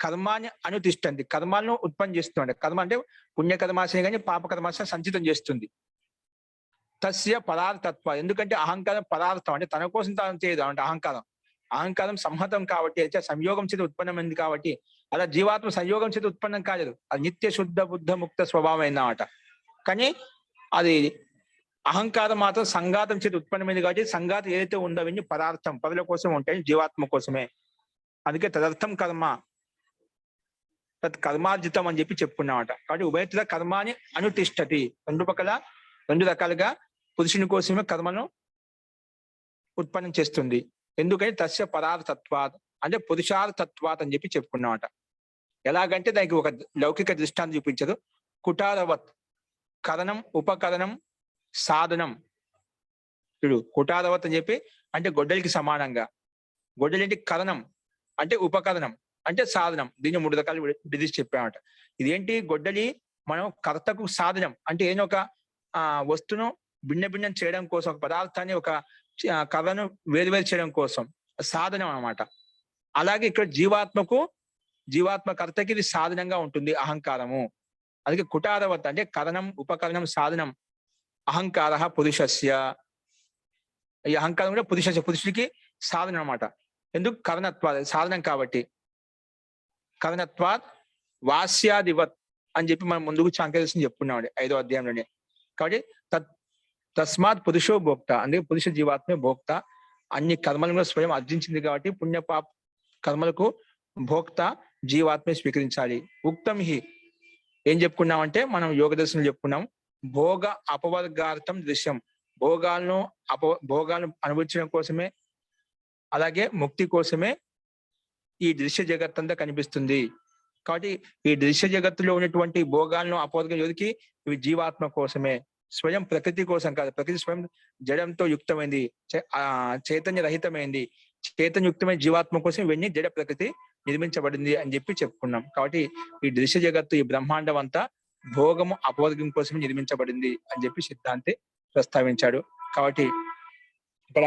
కర్మాన్ని అనుతిష్టంది, కర్మాలను ఉత్పన్నం చేస్తుంది. కర్మ అంటే పుణ్యకర్మాశని కానీ పాపకర్మాశని సంచితం చేస్తుంది. తస్య పదార్థత్వ, ఎందుకంటే అహంకారం పదార్థం అంటే తన కోసం తాను చేయదు అంటే అహంకారం సంహతం కాబట్టి అయితే సంయోగం చేత ఉత్పన్నమైంది కాబట్టి, అలా జీవాత్మ సంయోగం చేత ఉత్పన్నం కాలేదు, అది నిత్య శుద్ధ బుద్ధ ముక్త స్వభావం అన్నమాట. కానీ అది అహంకారం మాత్రం సంఘాతం చేత ఉత్పన్నమైంది కాబట్టి సంఘాతం ఏదైతే ఉందో అవన్నీ పదార్థం పదుల కోసం ఉంటాయి, జీవాత్మ కోసమే. అందుకే తదర్థం కర్మ తత్ కర్మార్జితం అని చెప్పి చెప్పుకున్నామట. కాబట్టి ఉభయత్ర కర్మాని అనుతిష్టతి, రెండు రకాలుగా పురుషుని కోసమే కర్మను ఉత్పన్నం చేస్తుంది. ఎందుకంటే తస్య పదార్థత్వాత్ అంటే పురుషార్థత్వాత్ అని చెప్పి చెప్పుకున్నామట. ఎలాగంటే దానికి ఒక లౌకిక దృష్టాంతం చూపించదు. కుటారవత్, కరణం ఉపకరణం సాధనం. చూడు కుటారవత్ అని చెప్పి అంటే గొడ్డలికి సమానంగా, గొడ్డలింటి కరణం అంటే ఉపకరణం అంటే సాధనం. దీన్ని 3 రకాలు విడిచి చెప్పామట. ఇదేంటి గొడ్డలి మనం కర్తకు సాధనం అంటే ఏదో ఒక వస్తువును భిన్నం చేయడం కోసం, ఒక పదార్థాన్ని ఒక కర్రను వేరువేరు చేయడం కోసం సాధనం అన్నమాట. అలాగే ఇక్కడ జీవాత్మ కర్తకి ఇది సాధనంగా ఉంటుంది అహంకారము. అందుకే కుటారవత్ అంటే కరణం ఉపకరణం సాధనం అహంకార పురుషస్య, ఈ అహంకారం కూడా పురుషుడికి సాధనం అన్నమాట. ఎందుకు కరణత్వాద్ సాధనం కాబట్టి. కరణత్వాద్ వాస్యాదివత్ అని చెప్పి మనం ముందుకు చాంక్యదర్శనం చెప్పుకున్నామండి 5వ అధ్యాయంలోనే. కాబట్టి తస్మాత్ పురుషో భోక్త, అందుకే పురుష జీవాత్మే భోక్త, అన్ని కర్మలను స్వయం అర్జించింది కాబట్టి పుణ్యపాప కర్మలకు భోక్త జీవాత్మే స్వీకరించాలి. ఉక్తం ఏం చెప్పుకున్నామంటే మనం యోగ దర్శనం చెప్పుకున్నాం. భోగ అపవర్గార్థం దృశ్యం, భోగాలను అనుభవించడం కోసమే అలాగే ముక్తి కోసమే ఈ దృశ్య జగత్ అంతా కనిపిస్తుంది. కాబట్టి ఈ దృశ్య జగత్తులో ఉన్నటువంటి భోగాలను అపవర్గం యోగికి ఇవి జీవాత్మ కోసమే, స్వయం ప్రకృతి కోసం కాదు. ప్రకృతి స్వయం జడంతో యుక్తమైంది, చైతన్య రహితమైంది. చైతన్యయుక్తమైన జీవాత్మ కోసం ఇవన్నీ జడ ప్రకృతి నిర్మించబడింది అని చెప్పి చెప్పుకున్నాం. కాబట్టి ఈ దృశ్య జగత్తు ఈ బ్రహ్మాండం అంతా భోగము అపవర్గం కోసమే నిర్మించబడింది అని చెప్పి సిద్ధాంతి ప్రస్తావించాడు. కాబట్టి ఇక్కడ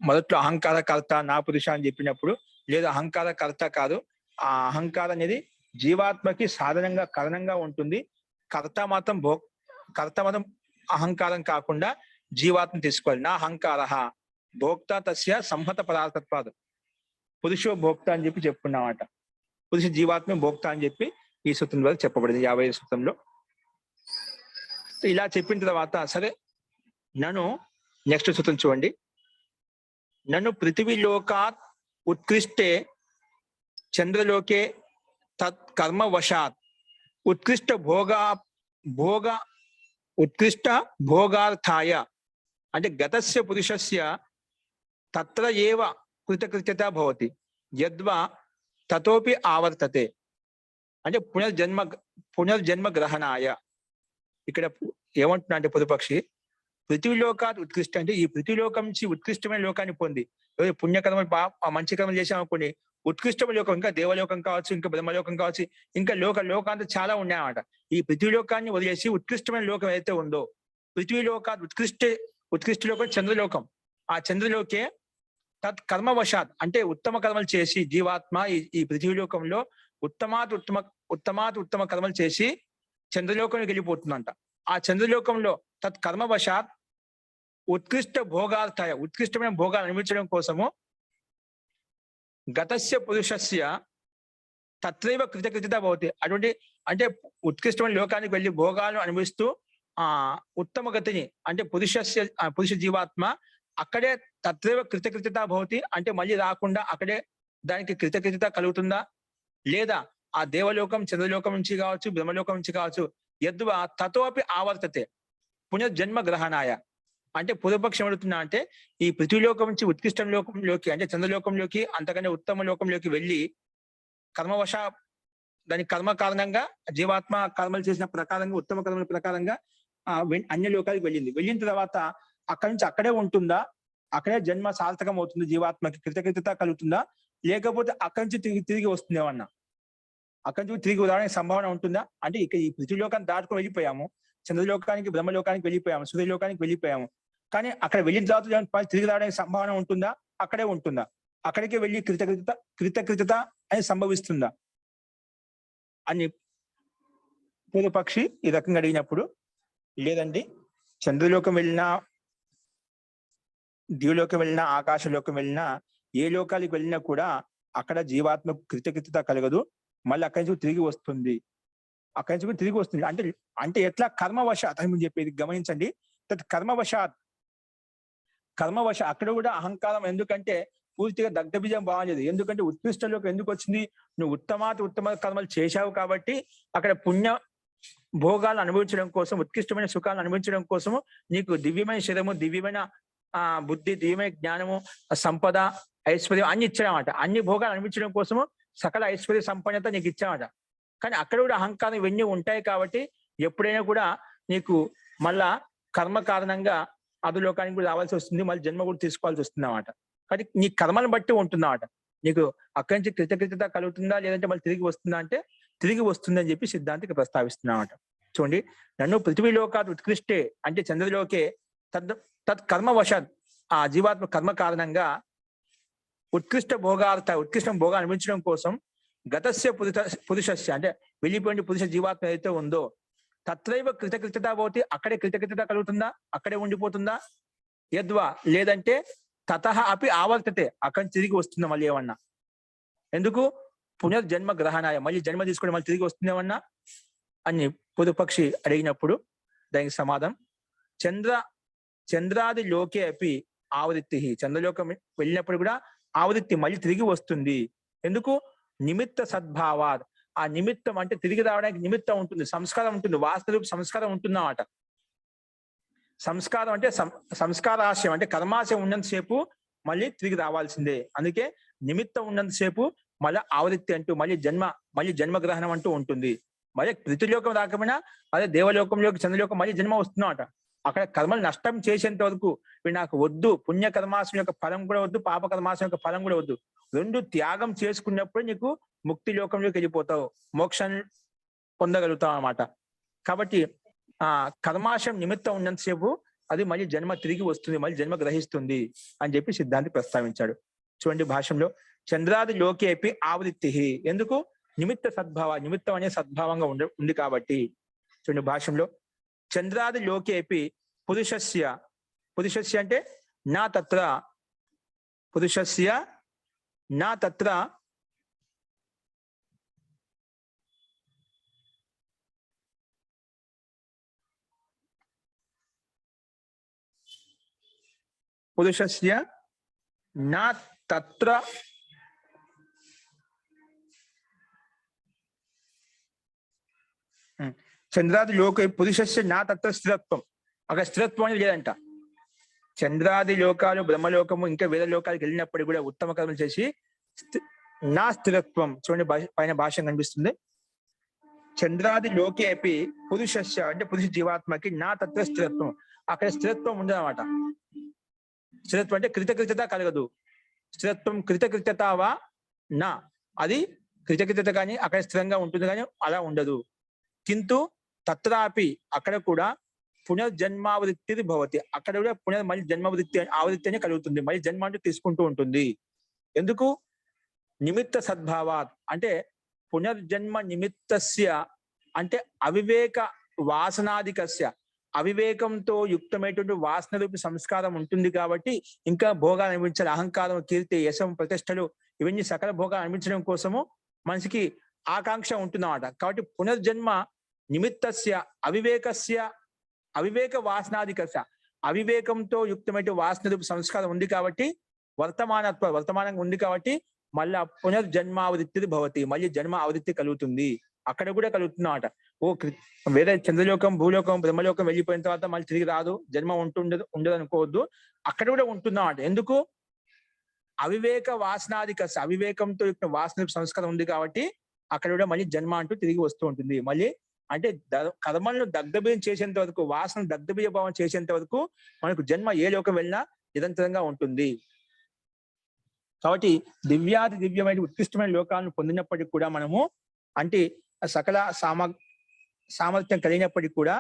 మొదట్లో అహంకార కర్త నా పురుష అని చెప్పినప్పుడు లేదు అహంకార కర్త కాదు, ఆ అహంకారం అనేది జీవాత్మకి సాధనంగా కారణంగా ఉంటుంది. కర్త మాత్రం అహంకారం కాకుండా జీవాత్మ తీసుకోవాలి. నా అహంకార భోక్త తస్య సంహత పదార్థత్వాదు, పురుషో భోక్త అని చెప్పి చెప్పుకున్నామాట. పురుష జీవాత్మ భోక్త అని చెప్పి ఈ సూత్రం ద్వారా చెప్పబడింది 50 సూత్రంలో. ఇలా చెప్పిన తర్వాత సరే నన్ను నెక్స్ట్ సూత్రం చూడండి. నన్ను పృథివీలోకాత్ ఉత్కృష్టే చంద్రలోకే తత్ కర్మవశాత్ ఉత్కృష్ట భోగార్థాయ అంటే గతస్య పురుషస్య తత్ర ఏవ కృతకృత్యత భవతి యద్వా తతోపి ఆవర్తతే అంటే పునర్జన్మ గ్రహణాయ. ఇక్కడ ఏమంటున్నా అంటే పొదుపక్షి పృథ్వీలోకాత్ ఉత్కృష్ట అంటే ఈ పృథ్వీలోకం నుంచి ఉత్కృష్టమైన లోకాన్ని పొంది పుణ్యకర్మలు మంచి కర్మలు చేసామనుకోండి ఉత్కృష్టమైన లోకం, ఇంకా దేవలోకం కావచ్చు, ఇంకా బ్రహ్మలోకం కావచ్చు, ఇంకా లోకాంతా చాలా ఉన్నాయన్నమాట. ఈ పృథ్వీలోకాన్ని వదిలేసి ఉత్కృష్టమైన లోకం ఏదైతే ఉందో పృథ్వీలోకాత్ ఉత్కృష్ట లోకం చంద్రలోకం. ఆ చంద్రలోకే తత్ కర్మవశాత్ అంటే ఉత్తమ కర్మలు చేసి జీవాత్మ ఈ పృథ్వీలోకంలో ఉత్తమ కర్మలు చేసి చంద్రలోకానికి వెళ్ళిపోతుందంట. ఆ చంద్రలోకంలో తత్ కర్మవశాత్ ఉత్కృష్ట భోగార్థాయ ఉత్కృష్టమైన భోగాలు అనుభవించడం కోసము గతస్య పురుషస్య తత్రైవ కృతకృత్యత భవతి. అటువంటి అంటే ఉత్కృష్టమైన లోకానికి వెళ్ళి భోగాలను అనుభవిస్తూ ఉత్తమ గతిని అంటే పురుష జీవాత్మ అక్కడే తత్రైవ కృతకృత్యత భవతి అంటే మళ్ళీ రాకుండా అక్కడే దానికి కృతకృత్యత కలుగుతుందా, లేదా ఆ దేవలోకం చంద్రలోకం నుంచి కావచ్చు బ్రహ్మలోకం నుంచి కావచ్చు యద్వా తతోపి ఆవర్తతే పునర్జన్మ గ్రహణాయ. అంటే పూర్వపక్షం అడుగుతున్నా అంటే ఈ పృథ్వీలోకం నుంచి ఉత్కృష్ట లోకంలోకి అంటే చంద్రలోకంలోకి అంతకంటే ఉత్తమ లోకంలోకి వెళ్ళి కర్మవశ దాని కర్మ కారణంగా జీవాత్మ కర్మలు చేసిన ప్రకారంగా ఉత్తమ కర్మల ప్రకారంగా అన్య లోకాలకు వెళ్ళిన తర్వాత అక్కడి నుంచి అక్కడే ఉంటుందా, అక్కడే జన్మ సార్థకం అవుతుంది, జీవాత్మకి కృతజ్ఞత కలుగుతుందా, లేకపోతే అక్కడి నుంచి తిరిగి వస్తుంది ఏమన్నా అక్కడి నుంచి తిరిగి రావడానికి సంభావన ఉంటుందా? అంటే ఇక ఈ పృథ్వీలోకాన్ని దాటుకుని వెళ్ళిపోయాము, చంద్రలోకానికి బ్రహ్మలోకానికి వెళ్ళిపోయాము, సూర్యలోకానికి వెళ్ళిపోయాము, కానీ అక్కడ వెళ్ళిన తర్వాత తిరిగి రావడానికి సంభావన ఉంటుందా, అక్కడే ఉంటుందా, అక్కడికి వెళ్ళి కృతజ్ఞత అని సంభవిస్తుందా అని పూర్వపక్షి ఈ రకంగా అడిగినప్పుడు, లేదండి చంద్రలోకం వెళ్ళినా దీవులోకి వెళ్ళినా ఆకాశలోకం వెళ్ళినా ఏ లోకాలకు వెళ్ళినా కూడా అక్కడ జీవాత్మకు కృతజ్ఞత కలగదు, మళ్ళీ అక్కడి నుంచి తిరిగి వస్తుంది, అక్కడి నుంచి తిరిగి వస్తుంది. అంటే అంటే ఎట్లా కర్మవశాత్ అని చెప్పేది గమనించండి. కర్మవశాత్ అక్కడ కూడా అహంకారం, ఎందుకంటే పూర్తిగా దగ్ధబీజం బాగలేదు. ఎందుకంటే ఉత్కృష్టలోకి ఎందుకు వచ్చింది, నువ్వు ఉత్తమ కర్మలు చేశావు కాబట్టి అక్కడ పుణ్య భోగాలు అనుభవించడం కోసం, ఉత్కృష్టమైన సుఖాలను అనుభవించడం కోసము నీకు దివ్యమైన శరీరము, దివ్యమైన బుద్ధి, దివ్యమైన జ్ఞానము, సంపద, ఐశ్వర్యం అన్ని ఇచ్చాడమాట. అన్ని భోగాలు అనుభవించడం కోసము సకల ఐశ్వర్య సంపన్నత నీకు ఇచ్చామట. కానీ అక్కడ కూడా అహంకారం ఇవన్నీ ఉంటాయి కాబట్టి ఎప్పుడైనా కూడా నీకు మళ్ళా కర్మ కారణంగా అధోలోకానికి కూడా రావాల్సి వస్తుంది, మళ్ళీ జన్మ కూడా తీసుకోవాల్సి వస్తుంది అన్నమాట. కానీ నీ కర్మను బట్టి ఉంటుందన్నమాట. నీకు అక్కడి నుంచి కృతజ్ఞత కలుగుతుందా, లేదంటే మళ్ళీ తిరిగి వస్తుందా అంటే తిరిగి వస్తుందని చెప్పి సిద్ధాంతికి ప్రస్తావిస్తున్నమాట. చూడండి, నన్ను పృథ్వీలోకాత్ ఉత్కృష్టే అంటే చంద్రలోకే తత్ కర్మవశాత్ ఆ జీవాత్మ కర్మ కారణంగా ఉత్కృష్ట భోగాలు అనుభవించడం కోసం గతస్య పురుషస్య అంటే వెళ్ళిపోయిన పురుష జీవాత్మ ఏదైతే ఉందో తత్రైవ కృతజ్ఞత భవతి అక్కడే కృతజ్ఞత కలుగుతుందా, అక్కడే ఉండిపోతుందా, యద్వా లేదంటే తతః అపి ఆవర్తతే అక్కడి తిరిగి వస్తుందా మళ్ళీ ఏమన్నా, ఎందుకు పునర్జన్మ గ్రహణాయ మళ్ళీ జన్మ తీసుకొని మళ్ళీ తిరిగి వస్తుందేమన్నా అని పూర్వపక్షి అడిగినప్పుడు దానికి సమాధానం చంద్రాది లోకే అపి ఆవృత్తి, చంద్రలోకం వెళ్ళినప్పుడు కూడా ఆవృత్తి మళ్ళీ తిరిగి వస్తుంది. ఎందుకు నిమిత్త సద్భావాత్, ఆ నిమిత్తం అంటే తిరిగి రావడానికి నిమిత్తం ఉంటుంది, సంస్కారం ఉంటుంది, వాస్తవిక సంస్కారం ఉంటుందన్నమాట. సంస్కారం అంటే సంస్కారాశయం అంటే కర్మాశయం ఉన్నంతసేపు మళ్ళీ తిరిగి రావాల్సిందే. అందుకే నిమిత్తం ఉన్నంతసేపు మళ్ళీ ఆవృత్తి అంటూ మళ్ళీ జన్మగ్రహణం అంటూ ఉంటుంది. మళ్ళీ పృథ్వీలోకం రాకపోయినా అదే దేవలోకంలోకి చంద్రలోకం మళ్ళీ జన్మ వస్తుందన్నమాట. అక్కడ కర్మలు నష్టం చేసేంత వరకు ఇవి నాకు వద్దు, పుణ్య కర్మాసం యొక్క ఫలం కూడా వద్దు, పాప కర్మాసం యొక్క ఫలం కూడా వద్దు, రెండు త్యాగం చేసుకున్నప్పుడు నీకు ముక్తి లోకంలోకి వెళ్ళిపోతావు, మోక్షాన్ని పొందగలుగుతావు అన్నమాట. కాబట్టి కర్మాశయం నిమిత్తం ఉన్నంతసేపు అది మళ్ళీ జన్మ తిరిగి వస్తుంది, మళ్ళీ జన్మ గ్రహిస్తుంది అని చెప్పి సిద్ధాంతి ప్రస్తావించాడు. చూడండి భాష్యంలో చంద్రాది లోకేపి ఆవృత్తి, ఎందుకు నిమిత్త సద్భావ, నిమిత్తం అనే సద్భావంగా ఉంది కాబట్టి. చూడండి భాష్యంలో చంద్రాది లోకేపి పురుషస్య అంటే నా తత్ర పురుషస్య నా తత్ర పురుషస్య నా తత్ర చంద్రాది లోక పురుషస్య నా తత్ర స్థిరత్వం, అక్కడ స్థిరత్వం అనేది లేదంట. చంద్రాది లోకాలు బ్రహ్మలోకము ఇంకా వేద లోకాలకు వెళ్ళినప్పుడు కూడా ఉత్తమ కర్మలు చేసి నా స్థిరత్వం, చూడండి పైన భాష కనిపిస్తుంది, చంద్రాది లోకే అపి పురుషస్య అంటే పురుష జీవాత్మకి నా తత్వ స్థిరత్వం, అక్కడ స్థిరత్వం ఉండదన్నమాట. స్థిరత్వం అంటే కృతజ్ఞత కలగదు, స్థిరత్వం కృతజ్ఞతవా నా, అది కృతజ్ఞత కానీ అక్కడ స్థిరంగా ఉంటుంది కానీ అలా ఉండదు. కింటు తత్రాపి అక్కడ కూడా పునర్జన్మావృత్తి భవతి, అక్కడ కూడా మళ్ళీ ఆవృత్తి అని కలుగుతుంది, మళ్ళీ జన్మ అంటే తీసుకుంటూ ఉంటుంది. ఎందుకు నిమిత్త సద్భావాత్ అంటే పునర్జన్మ నిమిత్తస్య అంటే అవివేక వాసనాదికస్య అవివేకంతో యుక్తమైనటువంటి వాసన రూపి సంస్కారం ఉంటుంది కాబట్టి ఇంకా భోగాలు అనిపించాలి. అహంకారం, కీర్తి, యశం, ప్రతిష్టలు ఇవన్నీ సకల భోగాలు అనిపించడం కోసము మనిషికి ఆకాంక్ష ఉంటుందన్నమాట. కాబట్టి పునర్జన్మ నిమిత్తస్య అవివేక వాసనాదికస్య అవివేకంతో యుక్తమైన వాసన రూపి సంస్కారం ఉంది కాబట్టి వర్తమానంగా ఉంది కాబట్టి మళ్ళా పునర్జన్మావృత్తి భవతి, మళ్ళీ జన్మ ఆవృత్తి కలుగుతుంది. అక్కడ కూడా కలుగుతుందన్నమాట. వేరే చంద్రలోకం, భూలోకం, బ్రహ్మలోకం వెళ్ళిపోయిన తర్వాత మళ్ళీ తిరిగి రాదు, జన్మ ఉండదు అనుకోవద్దు. అక్కడ కూడా ఉంటుందన్నమాట. ఎందుకు? అవివేక వాసనాదిక అవివేకంతో యుక్త వాసన సంస్కారం ఉంది కాబట్టి అక్కడ కూడా మళ్ళీ జన్మ అంటూ తిరిగి వస్తూ ఉంటుంది. మళ్ళీ అంటే కర్మలను దగ్ధబీజం చేసేంత వరకు, వాసన దగ్ధబీజ భావం చేసేంత వరకు మనకు జన్మ ఏ లోకం వెళ్ళినా నిరంతరంగా ఉంటుంది. కాబట్టి దివ్యాది దివ్యమైన ఉత్కృష్టమైన లోకాలను పొందినప్పటికీ కూడా మనము అంటే సకల సామర్థ్యం కలిగినప్పటికీ కూడా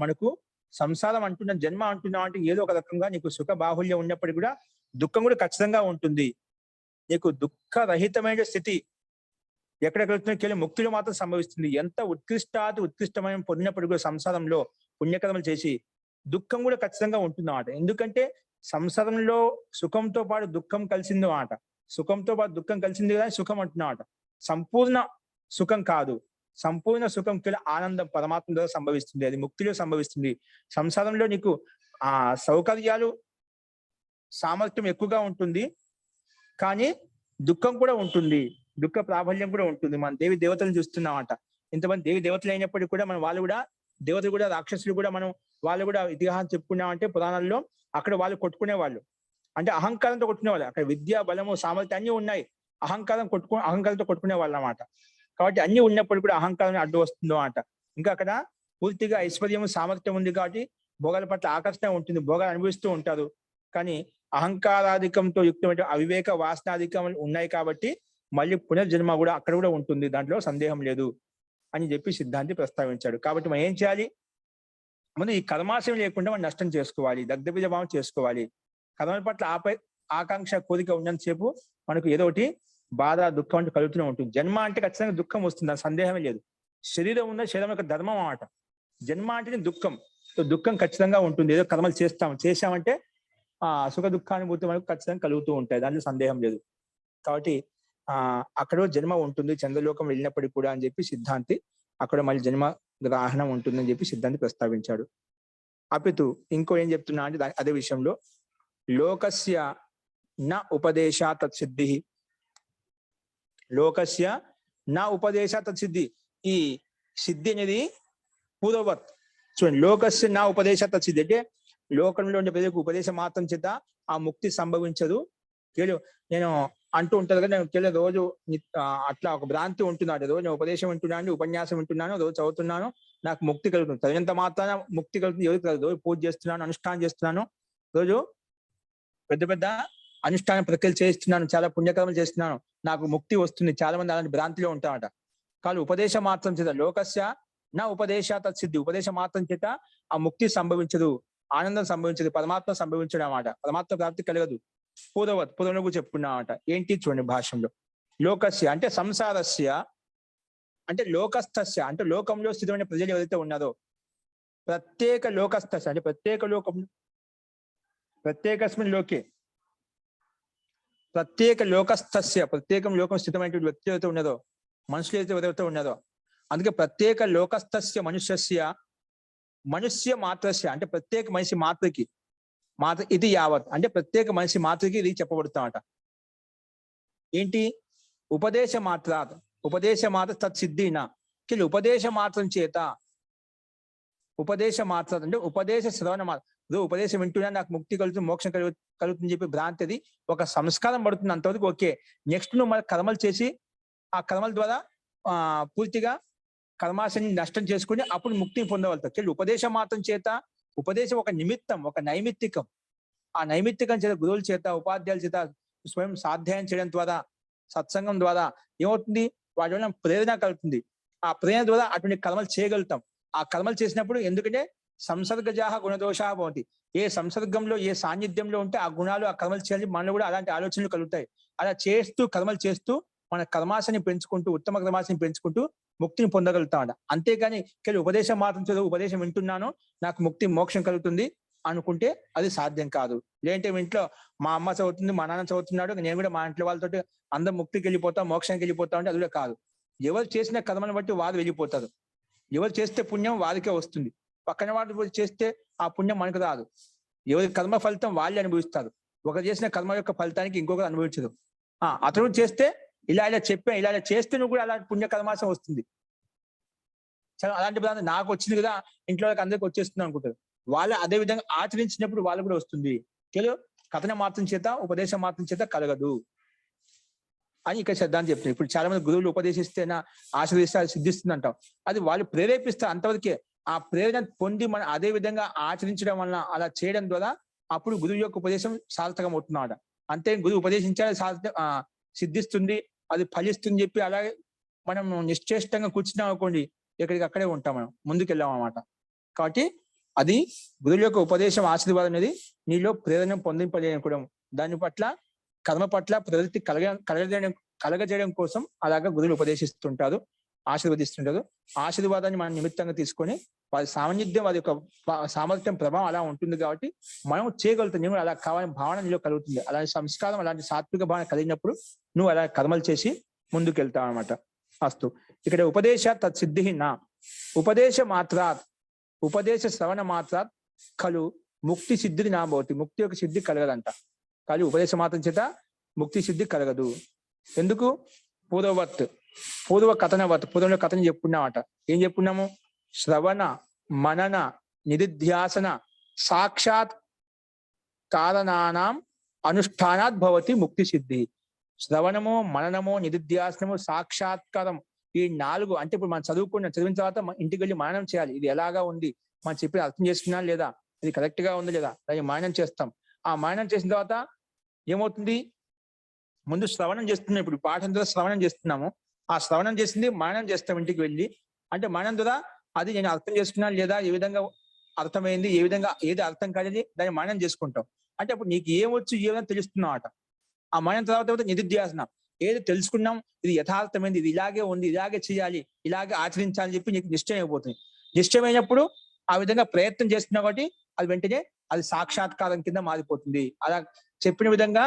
మనకు సంసారం అంటున్న జన్మ అంటున్నాం అంటే ఏదో ఒక రకంగా నీకు సుఖ బాహుల్యం ఉన్నప్పటికీ కూడా దుఃఖం కూడా ఖచ్చితంగా ఉంటుంది. నీకు దుఃఖరహితమైన స్థితి ఎక్కడ కలుగుతున్నా కేవలం ముక్తిలో మాత్రం సంభవిస్తుంది. ఎంత ఉత్కృష్టమైన పొందినప్పటికీ కూడా సంసారంలో పుణ్యకర్మలు చేసి దుఃఖం కూడా ఖచ్చితంగా ఉంటుందన్నమాట. ఎందుకంటే సంసారంలో సుఖంతో పాటు దుఃఖం కలిసింది మాట. సుఖంతో పాటు దుఃఖం కలిసింది కదా సుఖం అంటున్నమాట. సంపూర్ణ సుఖం కాదు. సంపూర్ణ సుఖం కేవలం ఆనందం పరమాత్మ ద్వారా సంభవిస్తుంది. అది ముక్తిలో సంభవిస్తుంది. సంసారంలో నీకు ఆ సౌకర్యాలు, సామర్థ్యం ఎక్కువగా ఉంటుంది, కానీ దుఃఖం కూడా ఉంటుంది, దుఃఖ ప్రాబల్యం కూడా ఉంటుంది. మన దేవి దేవతలను చూస్తున్నామంట. ఇంతమంది దేవి దేవతలు అయినప్పటికీ కూడా మనం వాళ్ళు కూడా దేవతలు కూడా రాక్షసులు కూడా మనం వాళ్ళు కూడా ఇతిహాసం చెప్పుకున్నామంటే పురాణాల్లో అక్కడ వాళ్ళు కొట్టుకునేవాళ్ళు. అంటే అహంకారంతో కొట్టుకునేవాళ్ళు. అక్కడ విద్య, బలము, సామర్థ్యం అన్ని ఉన్నాయి. అహంకారంతో కొట్టుకునే వాళ్ళు అన్నమాట. కాబట్టి అన్ని ఉన్నప్పుడు కూడా అహంకారం అడ్డు వస్తుందో అన్నమాట. ఇంకా అక్కడ పూర్తిగా ఐశ్వర్యం, సామర్థ్యం ఉంది కాబట్టి భోగాల పట్ల ఆకర్షణ ఉంటుంది, భోగాలు అనుభవిస్తూ ఉంటారు. కానీ అహంకారాధికంతో యుక్తమైన అవివేక వాసనాధికం ఉన్నాయి కాబట్టి మళ్ళీ పునర్జన్మ కూడా అక్కడ కూడా ఉంటుంది, దాంట్లో సందేహం లేదు అని చెప్పి సిద్ధాంతి ప్రస్తావించాడు. కాబట్టి మనం ఏం చేయాలి? మనం ఈ కర్మాశయం లేకుండా మనం నష్టం చేసుకోవాలి, దగ్ధబీజ భావం చేసుకోవాలి. కర్మల పట్ల ఆకాంక్ష, కోరిక ఉన్నంతసేపు మనకు ఏదో ఒకటి బాధ, దుఃఖం అంటే కలుగుతూనే ఉంటుంది. జన్మ అంటే ఖచ్చితంగా దుఃఖం వస్తుంది, అది సందేహమే లేదు. శరీరం ఉన్న శరీరం యొక్క ధర్మం అన్నమాట. జన్మ అంటేనే దుఃఖం. సో దుఃఖం ఖచ్చితంగా ఉంటుంది. ఏదో కర్మలు చేశామంటే సుఖ దుఃఖానుభూతి మనకు ఖచ్చితంగా కలుగుతూ ఉంటాయి, దాంట్లో సందేహం లేదు. కాబట్టి అక్కడ జన్మ ఉంటుంది చంద్రలోకం వెళ్ళినప్పటికీ కూడా అని చెప్పి సిద్ధాంతి అక్కడ మళ్ళీ జన్మ గ్రహణం ఉంటుందని చెప్పి సిద్ధాంతి ప్రస్తావించాడు. అపితు ఇంకో ఏం చెప్తున్నా అంటే అదే విషయంలో లోకస్య న ఉపదేశ తత్సిద్ధి, లోకస్య నా ఉపదేశ తత్సిద్ధి. ఈ సిద్ధి అనేది పూర్వవత్ చూడండి. లోకస్య నా ఉపదేశ తత్సిద్ధి అంటే లోకంలో ఉండే ప్రజలకు ఉపదేశం మాత్రం చేత ఆ ముక్తి సంభవించదు. కేవలం నేను అంటూ ఉంటారు కదా, నేను కేవలం రోజు అట్లా ఒక భ్రాంతి ఉంటున్నాడు. రోజు నేను ఉపదేశం వింటున్నాను, ఉపన్యాసం వింటున్నాను, రోజు చదువుతున్నాను, నాకు ముక్తి కలుగుతుంది. చదివినంత మాత్రాన ముక్తి కలుగుతుంది ఎవరికి కలదు. రోజు పూజ చేస్తున్నాను, అనుష్ఠానం చేస్తున్నాను, రోజు పెద్ద పెద్ద అనుష్ఠాన ప్రక్రియలు చేస్తున్నాను, చాలా పుణ్యకర్మలు చేస్తున్నాను, నాకు ముక్తి వస్తుంది. చాలా మంది అలాంటి భ్రాంతిలో ఉంటారట. కానీ ఉపదేశం మాత్రం చేత లోకస్య నా ఉపదేశ తత్సిద్ధి, ఉపదేశం మాత్రం చేత ఆ ముక్తి సంభవించదు, ఆనందం సంభవించదు, పరమాత్మ సంభవించడం అన్నమాట. పరమాత్మ ప్రాప్తి కలగదు. పూర్వను చెప్పుకున్నామట. ఏంటి చూడండి భాష్యంలో. లోకస్య అంటే సంసారస్య, అంటే లోకస్థస్య అంటే లోకంలో స్థితమైన ప్రజలు ఎవరైతే ఉన్నారో, ప్రత్యేక లోకస్థస్య అంటే ప్రత్యేక లోకం, ప్రత్యేకస్మిన్ లోకే, ప్రత్యేక లోకస్థస్య ప్రత్యేకం లోకం స్థితమైనటువంటి వ్యక్తి ఎవరైతే ఉన్నదో, మనుషులు ఎవరైతే ఉన్నదో, అందుకే ప్రత్యేక లోకస్థస్య మనుష్యస్య, మనుష్య మాత్రస్య అంటే ప్రత్యేక మనిషి మాత్రకి, ఇది యావత్ అంటే ప్రత్యేక మనిషి మాత్రకి ఇది చెప్పబడుతామట. ఏంటి? ఉపదేశ మాత్ర తత్సిద్ధిన కిల్ ఉపదేశ మాత్రం చేత, ఉపదేశ మాత్ర అంటే ఉపదేశ శ్రవణ మాత్రం, ఉపదేశం వింటున్నా నాకు ముక్తి కలుగుతుంది, మోక్షం కలుగుతుంది చెప్పి భ్రాంతి, అది ఒక సంస్కారం పడుతుంది అంతవరకు ఓకే. నెక్స్ట్ నువ్వు మన కర్మలు చేసి ఆ కర్మల ద్వారా పూర్తిగా కర్మాశని నష్టం చేసుకుని అప్పుడు ముక్తిని పొందగలుగుతావు. ఉపదేశం మాత్రం చేత, ఉపదేశం ఒక నిమిత్తం, ఒక నైమిత్తికం. ఆ నైమిత్తికం చేత గురువుల చేత, ఉపాధ్యాయుల చేత స్వయం సాధ్యాయం చేయడం ద్వారా, సత్సంగం ద్వారా ఏమవుతుంది? వాటి వల్ల ప్రేరణ కలుగుతుంది. ఆ ప్రేరణ ద్వారా అటువంటి కర్మలు చేయగలుగుతాం. ఆ కర్మలు చేసినప్పుడు ఎందుకంటే సంసర్గజాహ గుణదోషాహ భవతి, ఏ సంసర్గంలో ఏ సాన్నిధ్యంలో ఉంటే ఆ గుణాలు, ఆ కర్మలు చేయాలి, మనలో కూడా అలాంటి ఆలోచనలు కలుగుతాయి. అలా చేస్తూ కర్మలు చేస్తూ మన కర్మాశని పెంచుకుంటూ, ఉత్తమ కర్మాశని పెంచుకుంటూ ముక్తిని పొందగలుగుతామంట. అంతేగాని కేవలం ఉపదేశం మాత్రం చదువు, ఉపదేశం వింటున్నాను, నాకు ముక్తి మోక్షం కలుగుతుంది అనుకుంటే అది సాధ్యం కాదు. లేదంటే ఇంట్లో మా అమ్మ చదువుతుంది, మా నాన్న చదువుతున్నాడు, నేను కూడా మా ఇంట్లో వాళ్ళతో అందరం ముక్తికి వెళ్ళిపోతాం, మోక్షానికి వెళ్ళిపోతాం అంటే అది కూడా కాదు. ఎవరు చేసిన కర్మను బట్టి వారు వెళ్ళిపోతారు. ఎవరు చేస్తే పుణ్యం వారికే వస్తుంది, పక్కన వాడు చేస్తే ఆ పుణ్యం మనకు రాదు. ఎవరి కర్మ ఫలితం వాళ్ళే అనుభవిస్తారు. ఒకరు చేసిన కర్మ యొక్క ఫలితానికి ఇంకొకరు అనుభవించదు. అతను చేస్తే ఇలా చెప్పా, ఇలా చేస్తే నువ్వు కూడా అలాంటి పుణ్యకర్మాసం వస్తుంది. చాలా అలాంటి పదార్థం నాకు వచ్చింది కదా, ఇంట్లో వాళ్ళకి అందరికి వచ్చేస్తుంది అనుకుంటారు. వాళ్ళు అదే విధంగా ఆచరించినప్పుడు వాళ్ళు కూడా వస్తుంది. కేవలం కథన మాత్రం చేత, ఉపదేశం మాత్రం చేత కలగదు అని ఇక్కడ సిద్ధాంతం చెప్తుంది. ఇప్పుడు చాలా మంది గురువులు ఉపదేశిస్తేనా ఆశీర్వదిస్తే సిద్ధిస్తుంది అంటాం. అది వాళ్ళు ప్రేరేపిస్తారు అంతవరకే. ఆ ప్రేరణ పొంది మనం అదే విధంగా ఆచరించడం వలన, అలా చేయడం ద్వారా అప్పుడు గురువు యొక్క ఉపదేశం సార్థకం అవుతున్నాడు. అంతే గురువు ఉపదేశించాలి సిద్ధిస్తుంది, అది ఫలిస్తుంది చెప్పి అలాగే మనం నిశ్చేష్టంగా కూర్చున్నాం అనుకోండి, ఎక్కడికి అక్కడే ఉంటాం, మనం ముందుకు వెళ్ళాం అన్నమాట. కాబట్టి అది గురువు యొక్క ఉపదేశం ఆశీర్వాదం అనేది నీలో ప్రేరణ పొందింపజేయడం, దాని పట్ల కర్మ పట్ల ప్రవృత్తి కలగజేయడం కోసం అలాగా గురువులు ఉపదేశిస్తుంటారు, ఆశీర్వదిస్తుంటారు. ఆశీర్వాదాన్ని మనం నిమిత్తంగా తీసుకొని వారి సామర్థ్యం, వారి యొక్క సామర్థ్యం, ప్రభావం అలా ఉంటుంది కాబట్టి మనం చేయగలుగుతాం. నువ్వు అలా కావాలని భావన నీలో కలుగుతుంది. అలాంటి సంస్కారం, అలాంటి సాత్విక భావన కలిగినప్పుడు నువ్వు అలా కర్మలు చేసి ముందుకు వెళ్తావు అనమాట. అస్తు. ఇక్కడ ఉపదేశ తత్సిద్ధి నా ఉపదేశ మాత్రాత్, ఉపదేశ శ్రవణ మాత్రాత్ కలు ముక్తి సిద్ధిని నా భవతి. ముక్తి యొక్క సిద్ధి కలగదంట. కానీ ఉపదేశ మాత్రం చేత ముక్తి సిద్ధి కలగదు. ఎందుకు? పూర్వ కథనవత్, పూర్వంలో కథను చెప్పుకున్నామట. ఏం చెప్పుకున్నాము? శ్రవణ మనన నిధిధ్యాసన సాక్షాత్ కారణానాం అనుష్ఠానాత్ భవతి ముక్తి సిద్ధి. శ్రవణము, మననము, నిధిధ్యాసనము, సాక్షాత్కారం, ఈ 4 అంటే ఇప్పుడు మనం చదివిన తర్వాత ఇంటికి వెళ్ళి మననం చేయాలి. ఇది ఎలాగా ఉంది, మనం చెప్పి అర్థం చేసుకున్నా లేదా, ఇది కరెక్ట్ గా ఉంది లేదా, దాన్ని మననం చేస్తాం. ఆ మననం చేసిన తర్వాత ఏమవుతుంది? ముందు శ్రవణం చేస్తున్నాం. ఇప్పుడు పాఠం ద్వారా శ్రవణం చేస్తున్నాము. ఆ శ్రవణం చేసింది మననం చేస్తాం ఇంటికి వెళ్ళి. అంటే మననం ద్వారా అది నేను అర్థం చేసుకున్నాను లేదా, ఏ విధంగా అర్థమైంది, ఏ విధంగా ఏది అర్థం కాలేదు, దాన్ని మననం చేసుకుంటాం. అంటే అప్పుడు నీకు ఏమొచ్చు, ఏ విధంగా తెలుస్తున్నావు అట. ఆ మనం తర్వాత నిధిధ్యాసన, ఏది తెలుసుకున్నాం, ఇది యథార్థమైంది, ఇది ఇలాగే ఉంది, ఇలాగే చేయాలి, ఇలాగే ఆచరించాలని చెప్పి నీకు నిశ్చయం అయిపోతుంది. నిశ్చయమైనప్పుడు ఆ విధంగా ప్రయత్నం చేస్తున్నావు కాబట్టి అది వెంటనే అది సాక్షాత్కారం కింద మారిపోతుంది. అలా చెప్పిన విధంగా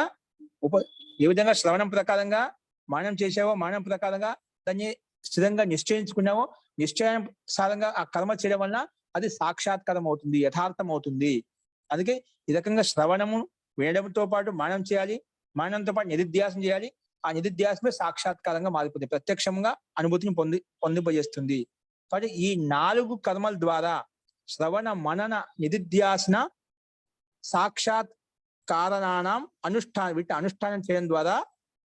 ఏ విధంగా శ్రవణం ప్రకారంగా మనం చేసావో, మనం ప్రకారంగా దాన్ని స్థిరంగా నిశ్చయించుకున్నావో, నిశ్చయానుసారంగా ఆ కర్మ చేయడం వలన అది సాక్షాత్కారం అవుతుంది, యథార్థం అవుతుంది. అందుకే ఈ రకంగా శ్రవణము వినడంతో పాటు మనం చేయాలి, మననంతో పాటు నిధిధ్యాసం చేయాలి. ఆ నిధిధ్యాసమే సాక్షాత్కారంగా మారిపోతుంది, ప్రత్యక్షంగా అనుభూతిని పొందింపజేస్తుంది. కాబట్టి ఈ 4 కర్మల ద్వారా శ్రవణ మనన నిధిధ్యాసన సాక్షాత్ కారణానం వీటి అనుష్ఠానం చేయడం ద్వారా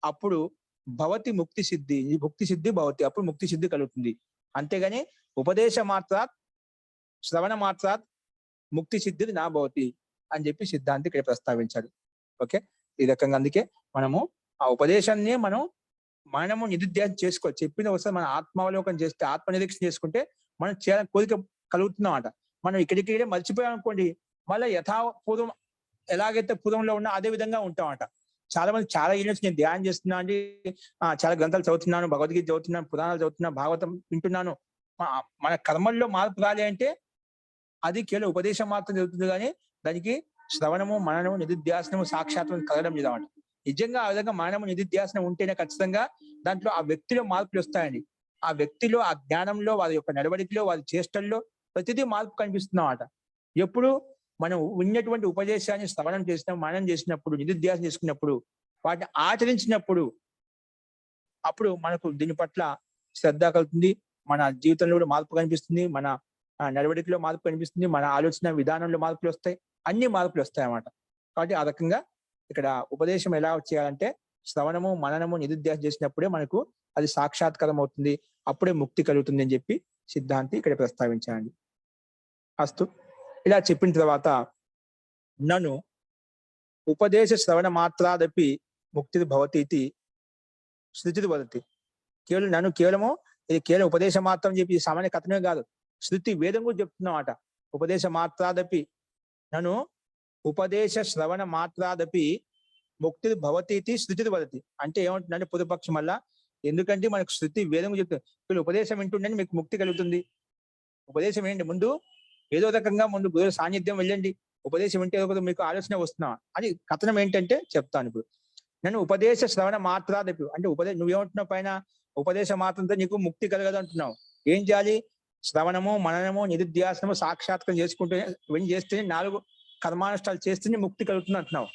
అప్పుడు భవతి ముక్తి సిద్ధి, ముక్తి సిద్ధి భవతి, అప్పుడు ముక్తి సిద్ధి కలుగుతుంది. అంతేగాని ఉపదేశ మాత్రాత్ శ్రవణ మాత్రాత్ ముక్తి సిద్ధి నా భవతి అని చెప్పి సిద్ధాంతి ఇక్కడ ప్రస్తావించాడు. ఓకే, ఈ రకంగా అందుకే మనము ఆ ఉపదేశాన్ని మనము నిధిధ్యాసం చేసుకోవాలి. చెప్పిన ఒకసారి మన ఆత్మావలోకం చేస్తే, ఆత్మ నిరీక్షణ చేసుకుంటే మనం చేయాలని కోరిక కలుగుతున్నాం అంట. మనం ఇక్కడికి మర్చిపోయాం అనుకోండి, మళ్ళీ యథాపూర్వం ఎలాగైతే పూర్వంలో ఉన్నా అదే విధంగా ఉంటామట. చాలా మంది చాలా ఏళ్ళ నుంచి నేను ధ్యానం చేస్తున్నా అండి, చాలా గ్రంథాలు చదువుతున్నాను, భగవద్గీత చదువుతున్నాను, పురాణాలు చదువుతున్నాను, భాగవతం వింటున్నాను. మన కర్మల్లో మార్పు రాలి అంటే అది కేవలం ఉపదేశం మాత్రం జరుగుతుంది, కానీ దానికి శ్రవణము, మననము, నిధిధ్యాసనము, సాక్షాత్వం కలగడం లేదన్నమాట. నిజంగా ఆ విధంగా మనము నిధిధ్యాసనం ఉంటేనే ఖచ్చితంగా దాంట్లో ఆ వ్యక్తిలో మార్పులు వస్తాయండి. ఆ వ్యక్తిలో, ఆ జ్ఞానంలో, వారి యొక్క నడవడికలో, వారి చేష్టల్లో ప్రతిదీ మార్పు కనిపిస్తున్నమాట. ఎప్పుడు మనం ఉన్నటువంటి ఉపదేశాన్ని శ్రవణం చేసినప్పుడు, మననం చేసినప్పుడు, నిధిధ్యాసనం చేసుకున్నప్పుడు, వాటిని ఆచరించినప్పుడు అప్పుడు మనకు దీని పట్ల శ్రద్ధ కలుగుతుంది, మన జీవితంలో కూడా మార్పు కనిపిస్తుంది, మన నడవడికలో మార్పు కనిపిస్తుంది, మన ఆలోచన విధానంలో మార్పులు వస్తాయి, అన్ని మార్పులు వస్తాయి అన్నమాట. కాబట్టి ఆ రకంగా ఇక్కడ ఉపదేశం ఎలా చేయాలంటే శ్రవణము, మననము, నిధిధ్యాసనం చేసినప్పుడే మనకు అది సాక్షాత్కారం అవుతుంది, అప్పుడే ముక్తి కలుగుతుంది అని చెప్పి సిద్ధాంతి ఇక్కడ ప్రస్తావించాలండి. అస్తు. ఇలా చెప్పిన తర్వాత నన్ను ఉపదేశ శ్రవణ మాత్రాదపి ముక్తి భవతి ఇది శృతి వదతి. కేవలము ఇది కేవలం ఉపదేశం మాత్రం చెప్పి సామాన్య కథనే కాదు, శృతి వేదం కూడా చెప్తున్నమాట. ఉపదేశ మాత్రాదపి నన్ను ఉపదేశ శ్రవణ మాత్రాదపి ముక్తి భవతి ఇది శృతి వదతి. అంటే ఏమంటుందంటే పూర్వపక్షం వల్ల ఎందుకంటే మనకు శృతి వేదం చెప్తుంది వీళ్ళు ఉపదేశం వింటుండని మీకు ముక్తి కలుగుతుంది. ఉపదేశం ఏంటి ముందు ఏదో రకంగా ముందు గురువు సాన్నిధ్యం వెళ్ళండి. ఉపదేశం వింటే ఏదో మీకు ఆలోచన వస్తున్నా అది కథనం ఏంటంటే చెప్తాను. ఇప్పుడు నేను ఉపదేశ శ్రవణ మాత్రాదపి అంటే నువ్వేమంటున్నావు పైన ఉపదేశ మాత్రంతో నీకు ముక్తి కలగదు అంటున్నావు. ఏం చేయాలి? శ్రవణము, మననము, నిరుధ్యాసనము సాక్షాత్కారం చేసుకుంటే ఇవన్నీ చేస్తేనే 4 కర్మానుష్ఠాలు చేస్తేనే ముక్తి కలుగుతుంది అంటున్నావు.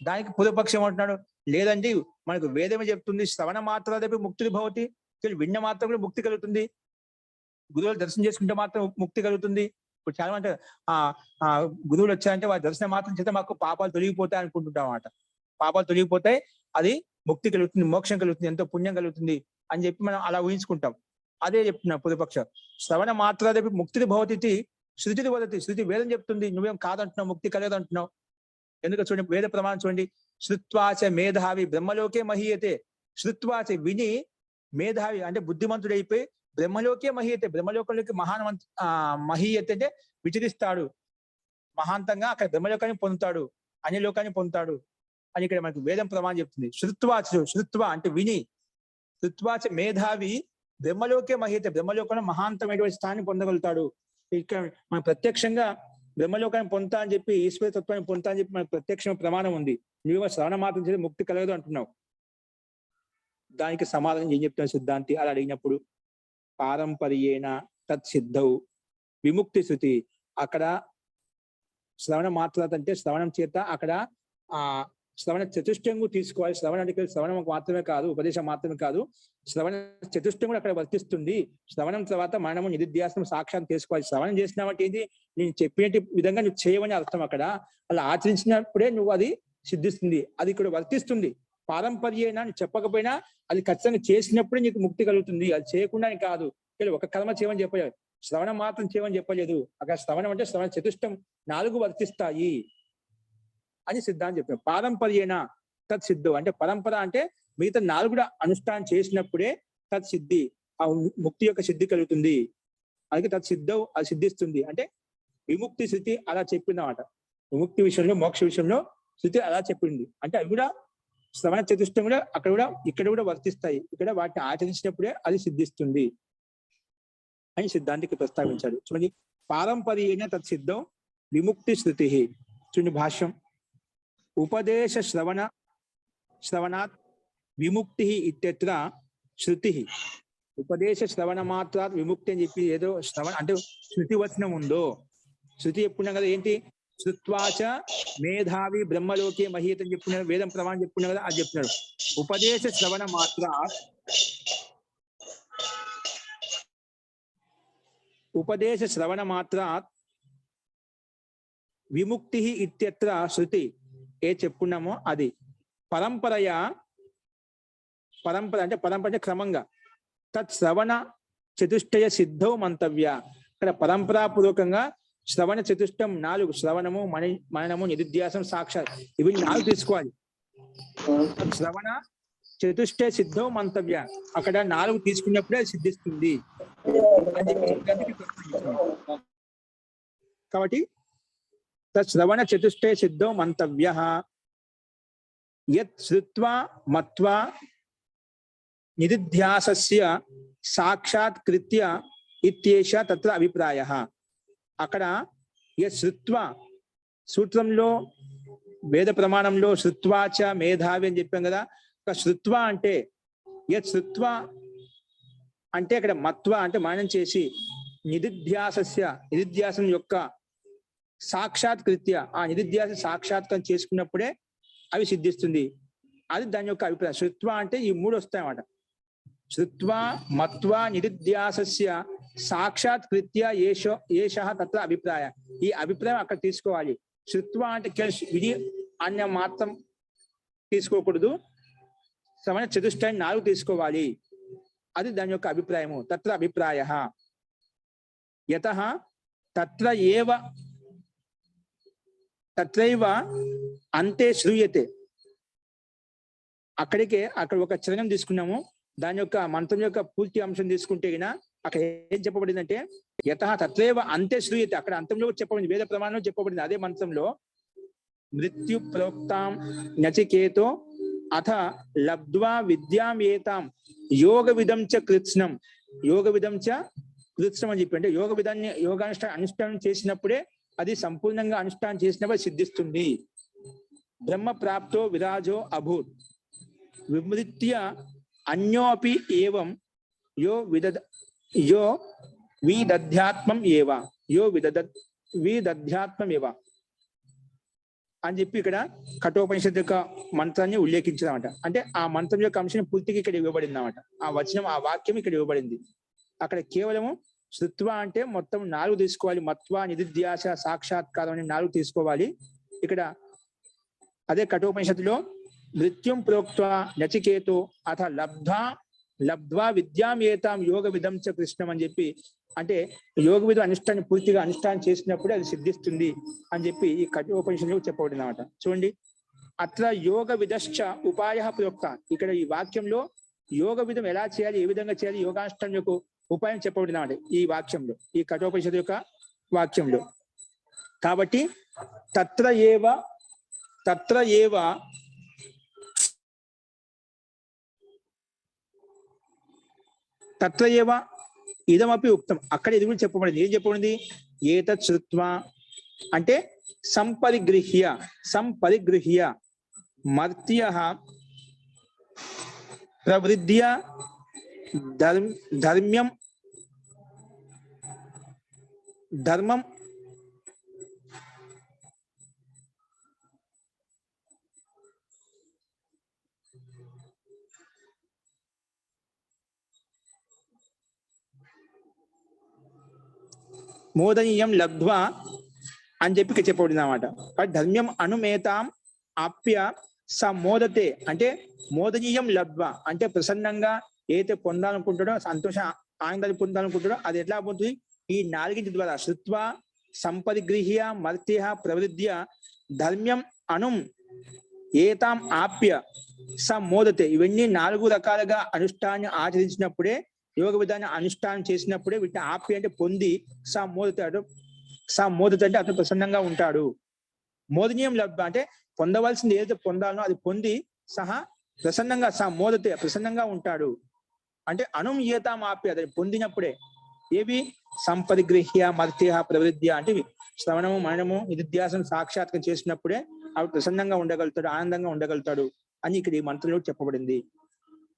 దానికి పూర్వపక్షం ఏమంటున్నాడు? లేదండి మనకు వేదమే చెప్తుంది శ్రవణ మాత్రాదపి ముక్తి భవతి, విన్న మాత్రం కూడా ముక్తి కలుగుతుంది, గురువులు దర్శనం చేసుకుంటే మాత్రం ముక్తి కలుగుతుంది. ఇప్పుడు చాలా అంటే గురువులు వచ్చారంటే వారి దర్శనం మాత్రం చేస్తే మాకు పాపాలు తొలగిపోతాయి అనుకుంటుంటాం అన్నమాట. పాపాలు తొలగిపోతాయి, అది ముక్తి కలుగుతుంది, మోక్షం కలుగుతుంది, ఎంతో పుణ్యం కలుగుతుంది అని చెప్పి మనం అలా ఊహించుకుంటాం. అదే చెప్తున్నా పూర్వపక్ష. శ్రవణ మాత్రాదపి ముక్తి భవతి శృతి వదతి, శృతి వేదం చెప్తుంది, నువ్వేం కాదంటున్నావు, ముక్తి కలగదు అంటున్నావు. ఎందుకు చూడండి వేద ప్రమాణం చూడండి. శృత్వాచ మేధావి బ్రహ్మలోకే మహీయతే, శృత్వాచ విని మేధావి అంటే బుద్ధిమంతుడైపోయి బ్రహ్మలోకే మహీయతే, బ్రహ్మలోకంలోకి మహీయతే అంటే విచరిస్తాడు, మహాంతంగా అక్కడ బ్రహ్మలోకాన్ని పొందుతాడు, అన్యలోకాన్ని పొందుతాడు అని ఇక్కడ మనకు వేదం ప్రమాణం చెప్తుంది. శృత్వ అంటే విని, శృత్వాచ మేధావి బ్రహ్మలోకే మహీయతే, బ్రహ్మలోకంలో మహాంతమైనటువంటి స్థానాన్ని పొందగలుగుతాడు. ఇక్కడ మన ప్రత్యక్షంగా బ్రహ్మలోకాన్ని పొందుతా అని చెప్పి ఈశ్వర తత్వాన్ని పొందుతా అని చెప్పి మనకు ప్రత్యక్ష ప్రమాణం ఉంది. నువ్వేమో శ్రవణ మాత్రం చేసి ముక్తి కలగదు అంటున్నావు. దానికి సమాధానం ఏం చెప్తున్నా సిద్ధాంతి అలా అడిగినప్పుడు? పారంపర్యేణ తత్ సిద్ధవు విముక్తి శృతి. అక్కడ శ్రవణ మాత్ర అంటే శ్రవణం చేత అక్కడ శ్రవణ చతుష్టంగు తీసుకోవాలి. శ్రవణ అంటే శ్రవణం మాత్రమే కాదు, ఉపదేశం మాత్రమే కాదు, శ్రవణ చతుష్టం కూడా అక్కడ వర్తిస్తుంది. శ్రవణం తర్వాత మనము నిరుధ్యాసనం సాక్షాత్ చేసుకోవాలి. శ్రవణం చేసినామంటే ఏంటి? నేను చెప్పినట్టు విధంగా నువ్వు చేయమని అర్థం. అక్కడ అలా ఆచరించినప్పుడే నువ్వు అది సిద్ధిస్తుంది, అది ఇక్కడ వర్తిస్తుంది. పారంపర్యేనా నువ్వు చెప్పకపోయినా అది ఖచ్చితంగా చేసినప్పుడే నీకు ముక్తి కలుగుతుంది, అది చేయకుండా కాదు. ఒక కర్మ చేయమని చెప్పలేదు, శ్రవణం మాత్రం చేయమని చెప్పలేదు. అక్కడ శ్రవణం అంటే శ్రవణ చతుష్టం 4 వర్తిస్తాయి అని సిద్ధాంతం చెప్పారు. పారంపర్యేణ తత్ సిద్ధు అంటే పరంపర అంటే మిగతా 4 కూడా అనుష్ఠానం చేసినప్పుడే తత్ సిద్ధి, ఆ ముక్తి యొక్క సిద్ధి కలుగుతుంది. అందుకే తత్ సిద్ధవు అది సిద్ధిస్తుంది. అంటే విముక్తి శృతి అలా చెప్పిందన్నమాట. విముక్తి విషయంలో మోక్ష విషయంలో శృతి అలా చెప్పింది. అంటే అవి కూడా శ్రవణ చతుష్టం కూడా అక్కడ కూడా ఇక్కడ కూడా వర్తిస్తాయి. ఇక్కడ వాటిని ఆచరించినప్పుడే అది సిద్ధిస్తుంది అని సిద్ధాంతికి ప్రస్తావించాడు. చూడండి, పారంపర్యేణ తత్ సిద్ధం విముక్తి శృతి. చూడండి భాష్యం. ఉపదేశ శ్రవణాత్ విముక్తి ఇత్యత్ర శృతి. ఉపదేశ శ్రవణ మాత్రాత్ విముక్తి అని చెప్పి ఏదో శ్రవణ అంటే శృతి వచనం ఉందో, శృతి చెప్పుకున్నాం కదా ఏంటి? శృత్వాచ మేధావి బ్రహ్మలోకే మహీయత అని చెప్పుకున్నాడు, వేదం ప్రమాణం చెప్పుకున్నాడు కదా, అది చెప్తున్నాడు. ఉపదేశ శ్రవణ మాత్రాత్ ఉపదేశ శ్రవణ మాత్రాత్ విముక్తి ఇత్యత్ర శృతి ఏ చెప్పుకున్నామో అది. పరంపర అంటే క్రమంగా తత్ శ్రవణ చతుష్టయ సిద్ధౌ మంతవ్య. ఇక్కడ పరంపరాపూర్వకంగా శ్రవణ చతుష్టం 4, శ్రవణము, మననము, నిరుధ్యాసం, సాక్షాత్, ఇవి 4 తీసుకోవాలి. శ్రవణ చతుష్టయ సిద్ధౌ మంతవ్య, అక్కడ 4 తీసుకున్నప్పుడే సిద్ధిస్తుంది. కాబట్టి శ్రవణ చతుష్టయ సిద్ధో మంతవ్య యత్ శ్రుత్వా మత్వా నిరుధ్యాసస్య సాక్షాత్కృత్య ఇత్యేష తత్ర అభిప్రాయః. అక్కడ యత్ శ్రుత్వా, సూత్రంలో వేద ప్రమాణంలో శ్రుత్వాచ మేధావి అని చెప్పాం కదా. శ్రుత్వా అంటే యత్ శ్రుత్వా అంటే అక్కడ మత్వ అంటే మననం చేసి నిరుధ్యాసం యొక్క సాక్షాత్కృత్య, ఆ నిరుధ్యాస సాక్షాత్కారం చేసుకున్నప్పుడే అవి సిద్ధిస్తుంది. అది దాని యొక్క అభిప్రాయం. శృత్వ అంటే ఈ 3 వస్తాయన్నమాట. శృత్వ మత్వ నిరుధ్యాసస్య సాక్షాత్కృత్య ఏష తత్ర అభిప్రాయ. ఈ అభిప్రాయం అక్కడ తీసుకోవాలి. శృత్వ అంటే విని అన్య మాత్రం తీసుకోకూడదు, శ్రవణ చతుష్టయం 4 తీసుకోవాలి. అది దాని యొక్క అభిప్రాయము. తత్ర అభిప్రాయ యతః తత్రైవ అంతే శ్రూయతే. అక్కడ ఒక చరణం తీసుకున్నాము, దాని యొక్క మంత్రం యొక్క పూర్తి అంశం తీసుకుంటే అక్కడ ఏం చెప్పబడిందంటే యతః తత్రైవ అంతే శ్రూయతే. అక్కడ అంతంలో చెప్పబడింది, వేద ప్రమాణంలో చెప్పబడింది. అదే మంత్రంలో మృత్యు ప్రోక్తాం నచికేతో అథ లబ్ధ్వా విద్యాం ఏతాం యోగ విధం చ కృత్స్నం, యోగ విధం చ కృత్స్నం అని చెప్పి అంటే యోగ విధాన్ని అనుష్ఠానం చేసినప్పుడే అది సంపూర్ణంగా అనుష్ఠానం చేసినప్పుడు సిద్ధిస్తుంది. బ్రహ్మ ప్రాప్తో విరాజో అభూత్ విమృత్య అన్యోపి ఏవం యో విదధ్యాత్మం ఏవ విదధ్యాత్మం ఏవ అని చెప్పి ఇక్కడ కఠోపనిషత్తు యొక్క మంత్రాన్ని ఉల్లేఖించదన్నమాట. అంటే ఆ మంత్రం యొక్క అంశం పూర్తిగా ఇక్కడ ఇవ్వబడింది అన్నమాట. ఆ వచనం, ఆ వాక్యం ఇక్కడ ఇవ్వబడింది. అక్కడ కేవలము శృత్వ అంటే మొత్తం 4 తీసుకోవాలి. మత్వ, నిధిధ్యాస, సాక్షాత్కారం అని 4 తీసుకోవాలి. ఇక్కడ అదే కఠోపనిషత్తులో మృత్యుం ప్రోక్త్వ నచికేతో అథ లబ్ధ్వా విద్యాం ఏతాం యోగ విధం చ కృష్ణం అని చెప్పి అంటే యోగ విధం అనుష్ఠానం పూర్తిగా అనుష్ఠానం చేసినప్పుడే అది సిద్ధిస్తుంది అని చెప్పి ఈ కఠోపనిషత్తులో చెప్పబడింది అన్నమాట. చూడండి, అత్ర యోగ విధశ్చ ఉపాయ ప్రోక్త. ఇక్కడ ఈ వాక్యంలో యోగ విధం ఎలా చేయాలి, ఏ విధంగా చేయాలి, యోగానుష్ఠానం యొక్క ఉపాయం చెప్పబడింది అన్నమాట ఈ వాక్యంలో, ఈ కఠోపనిషత్తు యొక్క వాక్యంలో. కాబట్టి తత్ర ఏవ ఇదమపి ఉక్తం. అక్కడ ఇది కూడా చెప్పబడింది. ఏం చెప్పబడింది? ఏతత్ శ్రుత్వా అంటే సంపరిగృహ్య మర్త్యః ప్రవృద్ధ్య ధర్మం మోదనీయం లబ్ధ్వా అని చెప్పి చెప్పబడింది అన్నమాట. ధర్మ్యం అనుమేతాం ఆప్య స మోదతే అంటే మోదనీయం లబ్ధ్వా అంటే ప్రసన్నంగా ఏదైతే పొందాలనుకుంటాడో, సంతోష ఆనందాన్ని పొందాలనుకుంటాడో అది ఎట్లా పొందుతుంది? ఈ 4 ద్వారా శృత్వ, సంపరిగృహ్య, మర్త్య, ప్రవృద్ధ్య, ధర్మ్యం అణుం ఏతాం ఆప్య స మోదతే. ఇవన్నీ 4 రకాలుగా అనుష్ఠాన్ని ఆచరించినప్పుడే, యోగ విధాన్ని అనుష్ఠానం చేసినప్పుడే వీటిని ఆప్య అంటే పొంది స మోదత అంటే అతను ప్రసన్నంగా ఉంటాడు. మోదనీయం లబ్ధ అంటే పొందవలసింది ఏదైతే పొందాలనో అది పొంది సహా ప్రసన్నంగా మోదతే ప్రసన్నంగా ఉంటాడు. అంటే అణుం ఏతాం ఆప్య అది పొందినప్పుడే. ఏవి? సంపరిగృహ్య, మర్త్య, ప్రవృద్ధ్య అంటే శ్రవణము, మననము, నిధిధ్యాసనం సాక్షాత్కారం చేసినప్పుడే అవి ప్రసన్నంగా ఉండగలుగుతాడు, ఆనందంగా ఉండగలుగుతాడు అని ఇక్కడ ఈ మంత్రంలో చెప్పబడింది.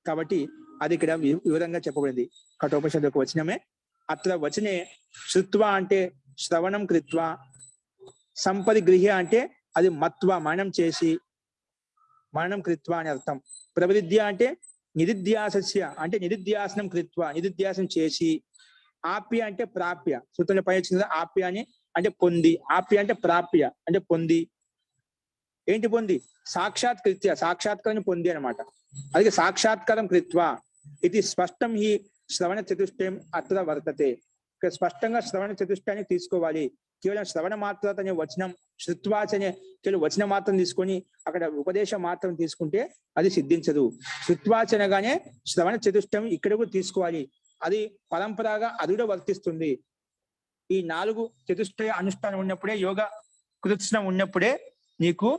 కాబట్టి అది ఇక్కడ వివరంగా చెప్పబడింది. కఠోపనిషత్తు యొక్క వచనమే. అత్ర వచనే శృత్వ అంటే శ్రవణం కృత్వ, సంపరిగృహ్య అంటే అది మత్వ మననం చేసి, మననం కృత్వ అని అర్థం. ప్రవృద్ధ్య అంటే నిధిధ్యాసస్య అంటే నిధిధ్యాసనం కృత్వ నిధిధ్యాసనం చేసి, ఆప్య అంటే ప్రాప్య, సూత్రంలో పై వచ్చింది ఆప్య అని అంటే పొంది, ఆప్య అంటే ప్రాప్య అంటే పొంది. ఏంటి పొంది? సాక్షాత్కృత్య సాక్షాత్కారం పొంది అనమాట. అలాగే సాక్షాత్కారం కృత్వ ఇది స్పష్టం హి శ్రవణ చతుష్టయం అత్ర వర్తతే. ఇక్కడ స్పష్టంగా శ్రవణ చతుష్టయాన్ని తీసుకోవాలి. కేవలం శ్రవణ మాత్రత అనే వచనం, శృత్వాచ అనే కేవలం వచన మాత్రం తీసుకొని అక్కడ ఉపదేశం మాత్రం తీసుకుంటే అది సిద్ధించదు. శృత్వాచనగానే శ్రవణ చతుష్టయం ఇక్కడ కూడా తీసుకోవాలి. అది పరంపరగా అది కూడా వర్తిస్తుంది. ఈ 4 చతుష్టయ అనుష్ఠానం ఉన్నప్పుడే, యోగ కృత్స్నం ఉన్నప్పుడే నీకు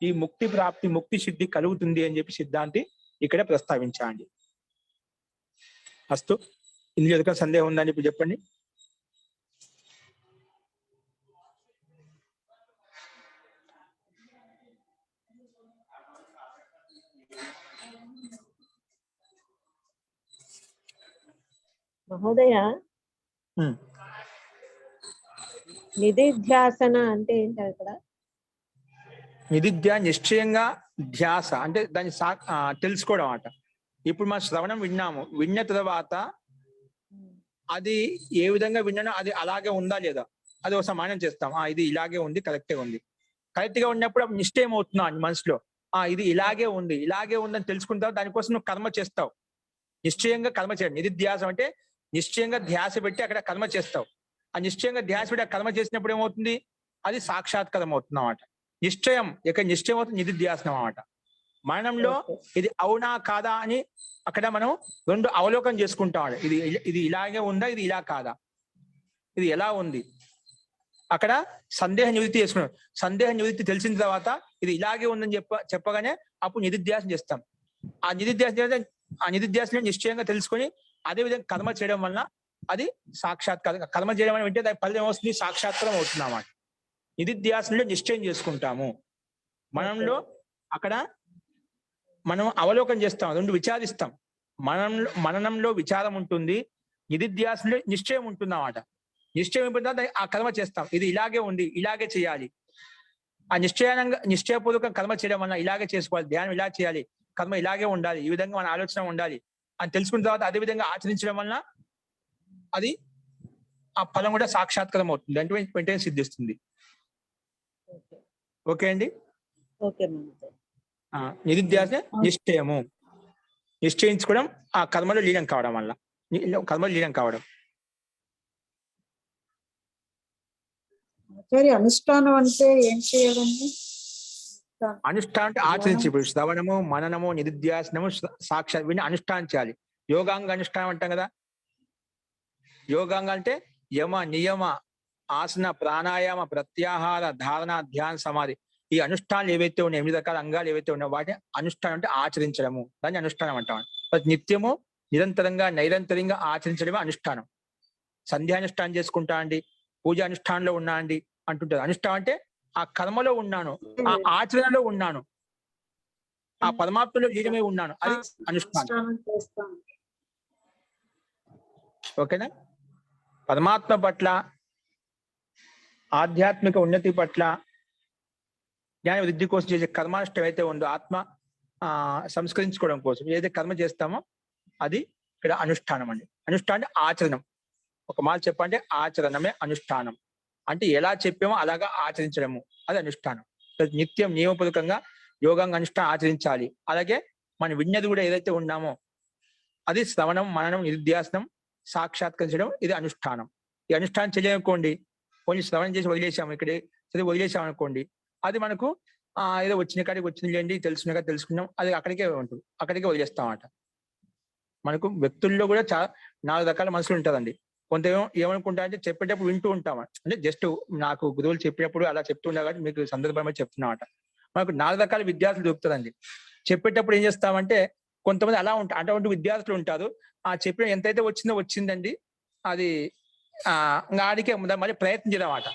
ఈ ముక్తి ప్రాప్తి, ముక్తి సిద్ధి కలుగుతుంది అని చెప్పి సిద్ధాంతి ఇక్కడ ప్రస్తావించండి. అస్తు. ఇందులో ఎదుక సందేహం ఉందని ఇప్పుడు చెప్పండి. మహోదయ, నిధిధ్యాసన అంటే ఏంటి అక్కడ? నిధిధ్యాస నిశ్చయంగా ధ్యాస అంటే దాన్ని తెలుసుకోవడం అట. ఇప్పుడు మనం శ్రవణం విన్నాము, విన్న తర్వాత అది ఏ విధంగా విన్నానో అది అలాగే ఉందా లేదా అది ఒకసారి మానం చేస్తాం. ఇది ఇలాగే ఉంది, కరెక్టే ఉంది. కరెక్ట్ గా ఉన్నప్పుడు నిశ్చయం అవుతున్నా మనసులో ఇది ఇలాగే ఉంది, ఇలాగే ఉందని తెలుసుకుంటావు. దానికోసం నువ్వు కర్మ చేస్తావు. నిశ్చయంగా కర్మ చేయడం నిధిధ్యాసం అంటే నిశ్చయంగా ధ్యాస పెట్టి అక్కడ కర్మ చేస్తావు. ఆ నిశ్చయంగా ధ్యాస పెట్టి కర్మ చేసినప్పుడు ఏమవుతుంది? అది సాక్షాత్కారం అవుతుంది అన్నమాట. నిశ్చయం ఇక్కడ నిశ్చయం అవుతుంది నిధిధ్యాసనం అన్నమాట. మరణంలో ఇది అవునా కాదా అని అక్కడ మనం 2 అవలోకనం చేసుకుంటాం. ఇది ఇలాగే ఉందా, ఇది ఇలా కాదా, ఇది ఎలా ఉంది, అక్కడ సందేహ నివృత్తి చేసుకున్నాం. సందేహ నివృత్తి తెలిసిన తర్వాత ఇది ఇలాగే ఉందని చెప్పగానే అప్పుడు నిధిధ్యాసనం చేస్తాం. ఆ నిధిధ్యాసనం చేస్తే ఆ నిధిధ్యాసనం నిశ్చయంగా తెలుసుకొని అదే విధంగా కర్మ చేయడం వలన అది సాక్షాత్కారం. కర్మ చేయడం అని అంటే దాని ఫలితం వస్తుంది, సాక్షాత్కారం అవుతుంది అన్నమాట. నిధిధ్యాసనంలో నిశ్చయం చేసుకుంటాము. మనంలో అక్కడ మనం అవలోకనం చేస్తాం, రెండు విచారిస్తాం. మననంలో విచారం ఉంటుంది, నిధిధ్యాసనంలో నిశ్చయం ఉంటుంది అన్నమాట. నిశ్చయం అయిపోయిన తర్వాత ఆ కర్మ చేస్తాం, ఇది ఇలాగే ఉంది, ఇలాగే చేయాలి. ఆ నిశ్చయపూర్వక కర్మ చేయడం వల్ల ఇలాగే చేసుకోవాలి, ధ్యానం ఇలా చేయాలి, కర్మ ఇలాగే ఉండాలి, ఈ విధంగా మన ఆలోచన ఉండాలి అని తెలుసుకున్న తర్వాత అదే విధంగా ఆచరించడం వలన అది ఆ ఫలం కూడా సాక్షాత్కారం అవుతుంది, అంటే వెంటనే సిద్ధిస్తుంది. ఓకే అండి. ఓకే మాతాజీ. నిధిధ్యాస నిశ్చయము, నిశ్చయించుకోవడం, ఆ కర్మలో లీనం కావడం వల్ల, కర్మలో లీనం కావడం. ఆచార్య అనుష్ఠానం అంటే ఏం చేయాలండి? అనుష్ఠానం అంటే ఆచరించి, ఇప్పుడు శ్రవణము, మననము, నిధిధ్యాసనము, సాక్షాత్ వీటిని అనుష్ఠానం చేయాలి. యోగాంగ అనుష్ఠానం అంటాం కదా. యోగాంగ అంటే యమ, నియమ, ఆసన, ప్రాణాయామ, ప్రత్యాహార, ధారణ, ధ్యాన, సమాధి. ఈ అనుష్ఠానాలు ఏవైతే ఉన్నాయో, 8 రకాల అంగాలు ఏవైతే ఉన్నాయో వాటిని అనుష్ఠానం అంటే ఆచరించడము, దాన్ని అనుష్ఠానం అంటాం. నిత్యము నిరంతరంగా నైరంతరంగా ఆచరించడమే అనుష్ఠానం. సంధ్యానుష్ఠానం చేసుకుంటా అండి, పూజ అనుష్ఠానంలో ఉన్నా అండి అంటుంటారు. అనుష్ఠానం అంటే ఆ కర్మలో ఉన్నాను, ఆ ఆచరణలో ఉన్నాను, ఆ పరమాత్మలో లీనమై ఉన్నాను, అది అనుష్ఠానం. ఓకేనా. పరమాత్మ పట్ల, ఆధ్యాత్మిక ఉన్నతి పట్ల, జ్ఞాన వృద్ధి కోసం చేసే కర్మానుష్ఠం అయితే ఉందో, ఆత్మ సంస్కరించుకోవడం కోసం ఏదైతే కర్మ చేస్తామో అది ఇక్కడ అనుష్ఠానం అండి. అనుష్ఠానం ఆచరణం. ఒక మాట చెప్పంటే ఆచరణమే అనుష్ఠానం. అంటే ఎలా చెప్పామో అలాగా ఆచరించడము, అది అనుష్ఠానం. నిత్యం నియమపూర్వకంగా యోగాంగ అనుష్ఠానం ఆచరించాలి. అలాగే మనం విన్నది కూడా ఏదైతే ఉన్నామో అది శ్రవణం, మననం, నిధిధ్యాసనం సాక్షాత్కరించడం, ఇది అనుష్ఠానం. ఈ అనుష్ఠానం చేయనుకోండి, కొన్ని శ్రవణం చేసి వదిలేసాము, ఇక్కడ చదివి వదిలేసాం అనుకోండి, అది మనకు ఏదో వచ్చిన కాడికి వచ్చింది లేండి, తెలుసుకున్న కాడికి తెలుసుకున్నాం, అది అక్కడికే ఉంటుంది, అక్కడికే వదిలేస్తామట. మనకు వ్యక్తుల్లో కూడా 4 రకాల మనుషులు ఉంటారండి. కొంత ఏమనుకుంటా అంటే చెప్పేటప్పుడు వింటూ ఉంటాం, అంటే జస్ట్ నాకు గురువులు చెప్పేటప్పుడు అలా చెప్తుండే కాబట్టి మీకు సందర్భంగా చెప్తున్నామట. మనకు 4 రకాల విద్యార్థులు దొరుకుతారండి. చెప్పేటప్పుడు ఏం చేస్తామంటే కొంతమంది అలా ఉంటారు, అటువంటి విద్యార్థులు ఉంటారు. చెప్పిన ఎంతైతే వచ్చిందో వచ్చిందండి, అది ఆడికే మళ్ళీ ప్రయత్నం చేయడమాట.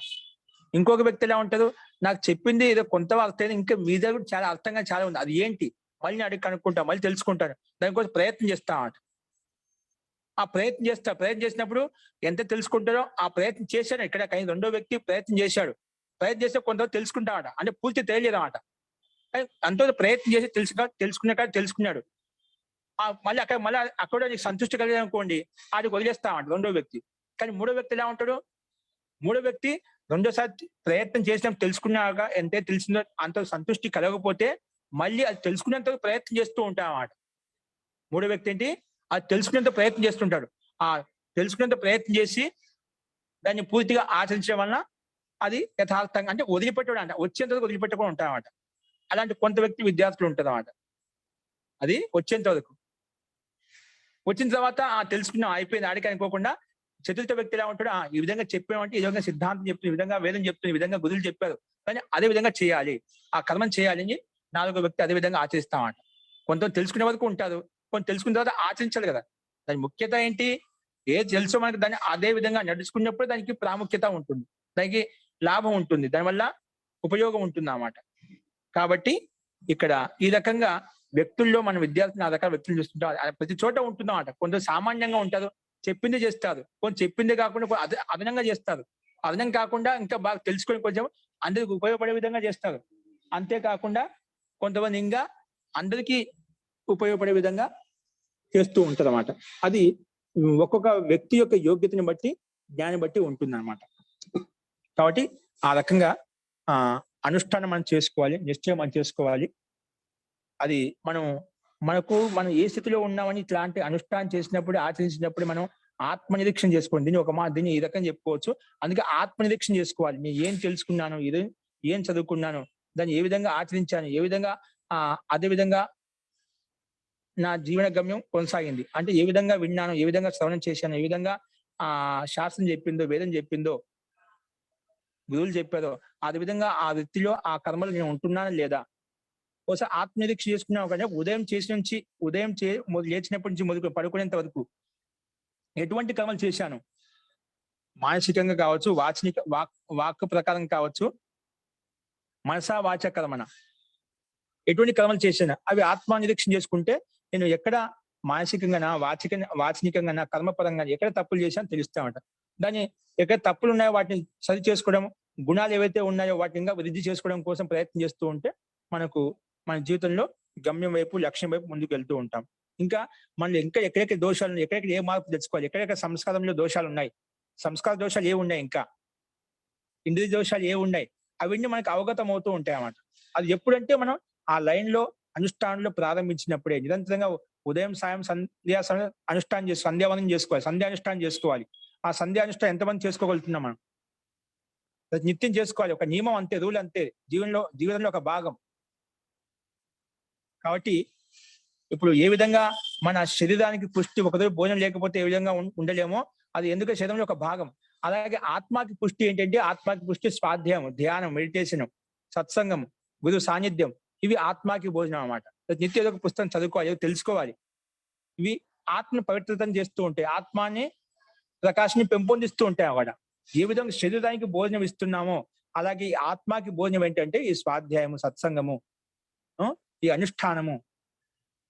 ఇంకొక వ్యక్తి ఎలా ఉంటారు, నాకు చెప్పింది ఏదో కొంత అర్థం, ఇంకా మీ దగ్గర చాలా అర్థంగా చాలా ఉంది, అది ఏంటి మళ్ళీ అడిగి కనుక్కుంటాను, మళ్ళీ తెలుసుకుంటాను, దానికోసం ప్రయత్నం చేస్తామట. ఆ ప్రయత్నం చేసినప్పుడు ఎంత తెలుసుకుంటారో ఆ ప్రయత్నం చేశాడు. ఇక్కడ రెండో వ్యక్తి ప్రయత్నం చేశాడు, ప్రయత్నం చేస్తే కొంత తెలుసుకుంటామట, అంటే పూర్తి తెలియలేదన్నమాట. అంత ప్రయత్నం చేసి తెలుసుకున్నాడు. మళ్ళీ అక్కడ నీకు సంతృష్టి కలిగేది అనుకోండి, ఆడికి వదిలేస్తామంట రెండో వ్యక్తి. కానీ మూడో వ్యక్తి ఎలా ఉంటాడు, మూడో వ్యక్తి రెండోసారి ప్రయత్నం చేసినప్పుడు తెలుసుకున్నాక ఎంత తెలిసిందో అంత సంతృష్టి కలగకపోతే మళ్ళీ అది తెలుసుకునేంత ప్రయత్నం చేస్తూ ఉంటాం అన్నమాట. మూడో వ్యక్తి ఏంటి, అది తెలుసుకునేంత ప్రయత్నం చేస్తుంటాడు. ఆ తెలుసుకునేంత ప్రయత్నం చేసి దాన్ని పూర్తిగా ఆచరించడం వలన అది యథార్థంగా, అంటే వదిలిపెట్టడం అంట, వచ్చేంత వరకు వదిలిపెట్టకుండా ఉంటామన్నమాట. అలాంటి కొంత వ్యక్తి విద్యార్థులు ఉంటారు అన్నమాట. అది వచ్చేంత వరకు, వచ్చిన తర్వాత తెలుసుకున్నాం అయిపోయింది ఆడికి అనుకోకుండా చతుర్థ వ్యక్తి ఎలా ఉంటాడు, ఈ విధంగా చెప్పామంటే ఈ విధంగా సిద్ధాంతం చెప్తుంది, ఈ విధంగా వేదం చెప్తుంది, ఈ విధంగా గురువులు చెప్పారు, కానీ అదే విధంగా చేయాలి, ఆ కర్మం చేయాలి అని 4వ వ్యక్తి అదే విధంగా ఆచరిస్తామంట. కొంతమంది తెలుసుకునే వరకు ఉంటారు, కొంత తెలుసుకున్న తర్వాత ఆచరించాలి కదా. దాని ముఖ్యత ఏంటి, ఏది తెలుసో మనకి దాన్ని అదే విధంగా నడుచుకున్నప్పుడు దానికి ప్రాముఖ్యత ఉంటుంది, దానికి లాభం ఉంటుంది, దానివల్ల ఉపయోగం ఉంటుంది అన్నమాట. కాబట్టి ఇక్కడ ఈ రకంగా వ్యక్తుల్లో మన విద్యార్థులు 4 రకాల వ్యక్తులు చూస్తుంటారు, ప్రతి చోట ఉంటుందన్నమాట. కొందరు సామాన్యంగా ఉంటారు, చెప్పిందే చేస్తారు, కొంచెం చెప్పిందే కాకుండా అదనంగా చేస్తారు, అదనం కాకుండా ఇంకా బాగా తెలుసుకొని కొంచెం అందరికి ఉపయోగపడే విధంగా చేస్తారు. అంతేకాకుండా కొంతమంది ఇంకా అందరికీ ఉపయోగపడే విధంగా చేస్తూ ఉంటారు అన్నమాట. అది ఒక్కొక్క వ్యక్తి యొక్క యోగ్యతని బట్టి, జ్ఞాని బట్టి ఉంటుంది అన్నమాట. కాబట్టి ఆ రకంగా అనుష్ఠానం మనం చేసుకోవాలి, నిశ్చయం మనం చేసుకోవాలి. అది మనం ఏ స్థితిలో ఉన్నామని ఇట్లాంటి అనుష్ఠానం చేసినప్పుడు, ఆచరించినప్పుడు మనం ఆత్మ నిరీక్షణ చేసుకోండి. దీన్ని ఈ రకంగా చెప్పుకోవచ్చు. అందుకే ఆత్మ నిరీక్షణ చేసుకోవాలి. నేను ఏం తెలుసుకున్నాను, ఏం చదువుకున్నాను, దాన్ని ఏ విధంగా ఆచరించాను, ఏ విధంగా అదే విధంగా నా జీవన గమ్యం కొనసాగింది, అంటే ఏ విధంగా విన్నాను, ఏ విధంగా శ్రవణం చేశాను, ఏ విధంగా శాస్త్రం చెప్పిందో, వేదం చెప్పిందో, గురువులు చెప్పారో, అదే విధంగా ఆ వృత్తిలో ఆ కర్మలు నేను ఉంటున్నాను లేదా, ఒకసారి ఆత్మనిరీక్ష చేసుకున్నాం కానీ ఉదయం లేచినప్పటి నుంచి మొదలు పడుకునేంత వరకు ఎటువంటి కర్మలు చేశాను, మానసికంగా కావచ్చు, వాక్ ప్రకారం కావచ్చు, మనసా వాచ కర్మణ ఎటువంటి కర్మలు చేశాను అవి ఆత్మనిరీక్షణ చేసుకుంటే నేను ఎక్కడ మానసికంగా వాచనికంగా కర్మపరంగా ఎక్కడ తప్పులు చేశానో తెలుస్తామట. దాన్ని ఎక్కడ తప్పులు ఉన్నాయో వాటిని సరి చేసుకోవడం, గుణాలు ఏవైతే ఉన్నాయో వాటిని ఇంకా వృద్ధి చేసుకోవడం కోసం ప్రయత్నం చేస్తూ ఉంటే మనకు మన జీవితంలో గమ్యం వైపు, లక్ష్యం వైపు ముందుకు వెళ్తూ ఉంటాం. ఇంకా మనం ఇంకా ఎక్కడెక్కడ దోషాలు ఉన్నాయి, ఎక్కడెక్కడ ఏ మార్పు తెచ్చుకోవాలి, ఎక్కడెక్కడ సంస్కారంలో దోషాలు ఉన్నాయి, సంస్కార దోషాలు ఏ ఉన్నాయి, ఇంకా ఇంద్రియ దోషాలు ఏ ఉన్నాయి, అవన్నీ మనకు అవగతం అవుతూ ఉంటాయి అన్నమాట. అది ఎప్పుడంటే మనం ఆ లైన్ లో అనుష్ఠానంలో ప్రారంభించినప్పుడే నిరంతరంగా ఉదయం సాయం సంధ్యావందనం చేసుకోవాలి, సంధ్యానుష్ఠానం చేసుకోవాలి. ఆ సంధ్యానుష్ఠానం ఎంతమంది చేసుకోగలుగుతున్నాం మనం? నిత్యం చేసుకోవాలి. ఒక నియమం అంతే, రూల్ అంతే, జీవితంలో ఒక భాగం. కాబట్టి ఇప్పుడు ఏ విధంగా మన శరీరానికి పుష్టి, ఒకరోజు భోజనం లేకపోతే ఏ విధంగా ఉండలేమో, అది ఎందుకంటే శరీరంలో ఒక భాగం. అలాగే ఆత్మకి పుష్టి ఏంటంటే, ఆత్మకి పుష్టి స్వాధ్యాయం, ధ్యానం, మెడిటేషన్, సత్సంగం, గురు సాన్నిధ్యం, ఇవి ఆత్మకి భోజనం అన్నమాట. నిత్య ఏదో ఒక పుస్తకం చదువుకోవాలి, ఏదో తెలుసుకోవాలి. ఇవి ఆత్మ పవిత్రతను చేస్తూ ఉంటాయి, ఆత్మాన్ని ప్రకాశాన్ని పెంపొందిస్తూ ఉంటాయి అన్నమాట. ఏ విధంగా శరీరానికి భోజనం ఇస్తున్నామో అలాగే ఈ ఆత్మకి భోజనం ఏంటంటే ఈ స్వాధ్యాయము, సత్సంగము, ఈ అనుష్ఠానము,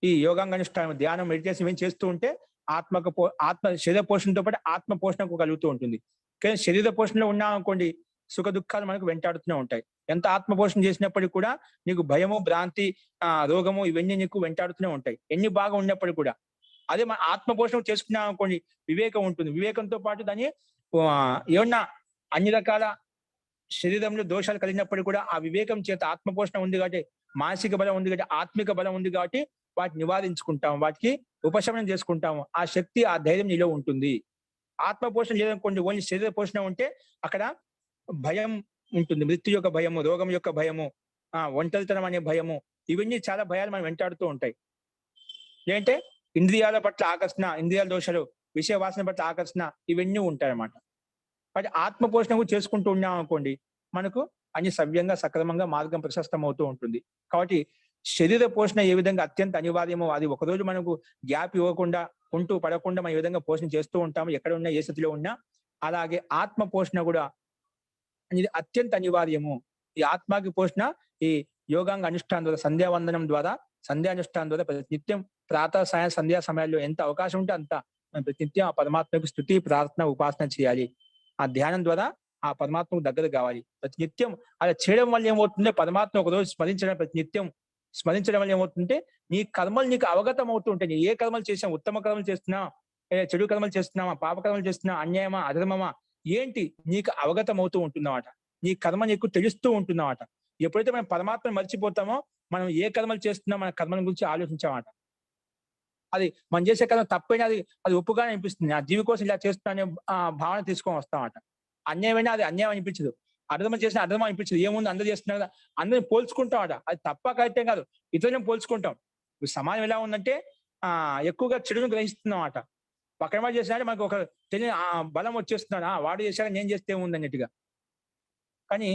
ఈ యోగాంగ అనుష్ఠానం, ధ్యానం, మెడిటేషన్ ఏం చేస్తూ ఉంటే ఆత్మ శరీర పోషణతో పాటు ఆత్మ పోషణకు కలుగుతూ ఉంటుంది. కానీ శరీర పోషణలో ఉన్నామనుకోండి, సుఖ దుఃఖాలు మనకు వెంటాడుతూనే ఉంటాయి. ఎంత ఆత్మ పోషణ చేసినప్పటికీ కూడా నీకు భయము, భ్రాంతి, రోగము ఇవన్నీ నీకు వెంటాడుతూనే ఉంటాయి, ఎన్ని బాగా ఉన్నప్పటికీ కూడా. అదే మన ఆత్మ పోషణ చేసుకున్నాం అనుకోండి, వివేకం ఉంటుంది. వివేకంతో పాటు దాన్ని ఏమన్నా అన్ని రకాల శరీరంలో దోషాలు కలిగినప్పటికీ కూడా ఆ వివేకం చేత ఆత్మ పోషణ ఉంది కాబట్టి, మానసిక బలం ఉంది కాబట్టి, ఆత్మిక బలం ఉంది కాబట్టి వాటిని నివారించుకుంటాం, వాటికి ఉపశమనం చేసుకుంటాము. ఆ శక్తి, ఆ ధైర్యం నీలో ఉంటుంది. ఆత్మ పోషణ లేదనుకోండి, ఓన్లీ శరీర పోషణ ఉంటే అక్కడ భయం ఉంటుంది, మృత్యు యొక్క భయము, రోగం యొక్క భయము, ఒంటరితనం అనే భయము, ఇవన్నీ చాలా భయాలు మనం వెంటాడుతూ ఉంటాయి. ఏంటంటే ఇంద్రియాల పట్ల ఆకర్షణ, ఇంద్రియాల దోషాలు, విషయ వాసన పట్ల ఆకర్షణ, ఇవన్నీ ఉంటాయి అన్నమాట. వాటి ఆత్మ పోషణ కూడా చేసుకుంటూ ఉన్నాం అనుకోండి, మనకు అన్ని సవ్యంగా సక్రమంగా మార్గం ప్రశస్తం అవుతూ ఉంటుంది. కాబట్టి శరీర పోషణ ఏ విధంగా అత్యంత అనివార్యమో, అది ఒకరోజు మనకు గ్యాప్ ఇవ్వకుండా, పడకుండా మనం ఏ విధంగా పోషణ చేస్తూ ఉంటాము, ఎక్కడ ఉన్నా ఏ స్థితిలో ఉన్నా, అలాగే ఆత్మ పోషణ కూడా అనేది అత్యంత అనివార్యము. ఈ ఆత్మకి పోషణ ఈ యోగాంగ అనుష్ఠానం ద్వారా, సంధ్యావందనం ద్వారా, సంధ్యానుష్ఠానం ద్వారా ప్రతి నిత్యం ప్రాతः సాయం సంధ్యా సమయాల్లో ఎంత అవకాశం ఉంటే అంత మనం ప్రతి నిత్యం ఆ పరమాత్మకు స్తుతి, ప్రార్థన, ఉపాసన చేయాలి. ఆ ధ్యానం ద్వారా ఆ పరమాత్మకు దగ్గర కావాలి. ప్రతి నిత్యం అలా చేయడం వల్ల ఏమవుతుంటే, పరమాత్మ ఒకరోజు స్మరించడం, ప్రతి నిత్యం స్మరించడం వల్ల ఏమవుతుంటే నీ కర్మలు నీకు అవగతం అవుతూ ఉంటాయి. నీ ఏ కర్మలు చేసినా, ఉత్తమ కర్మలు చేస్తున్నా, చెడు కర్మలు చేస్తున్నామా, పాప కర్మలు చేస్తున్నా, అన్యాయమా, అధర్మమా, ఏంటి నీకు అవగతం అవుతూ ఉంటున్నమాట. నీ కర్మ నీకు తెలుస్తూ ఉంటున్నమాట. ఎప్పుడైతే మనం పరమాత్మను మర్చిపోతామో, మనం ఏ కర్మలు చేస్తున్నా మన కర్మల గురించి ఆలోచించామాట. అది మనం చేసే కర్మ తప్పైనా అది ఒప్పుగానే అనిపిస్తుంది. ఆ జీవి కోసం ఇలా చేస్తున్నా భావన తీసుకొని వస్తామట. అన్యాయమైనా అది అన్యాయం అనిపించదు, అధర్మం చేసిన అధర్మం అనిపించదు. ఏముంది అందరూ చేస్తున్నారు కదా, అందరిని పోల్చుకుంటామట. అది తప్ప కరెక్టే కాదు, ఇతరులను పోల్చుకుంటాం. ఇప్పుడు సమాజం ఎలా ఉందంటే ఎక్కువగా చెడును గ్రహిస్తున్నామట. పక్కన వాడు చేసినట్టు మనకు ఒక తెలియని బలం వచ్చేస్తున్నాడు, వాడు చేశాక నేను చేస్తే ఏముంది అన్నట్టుగా. కానీ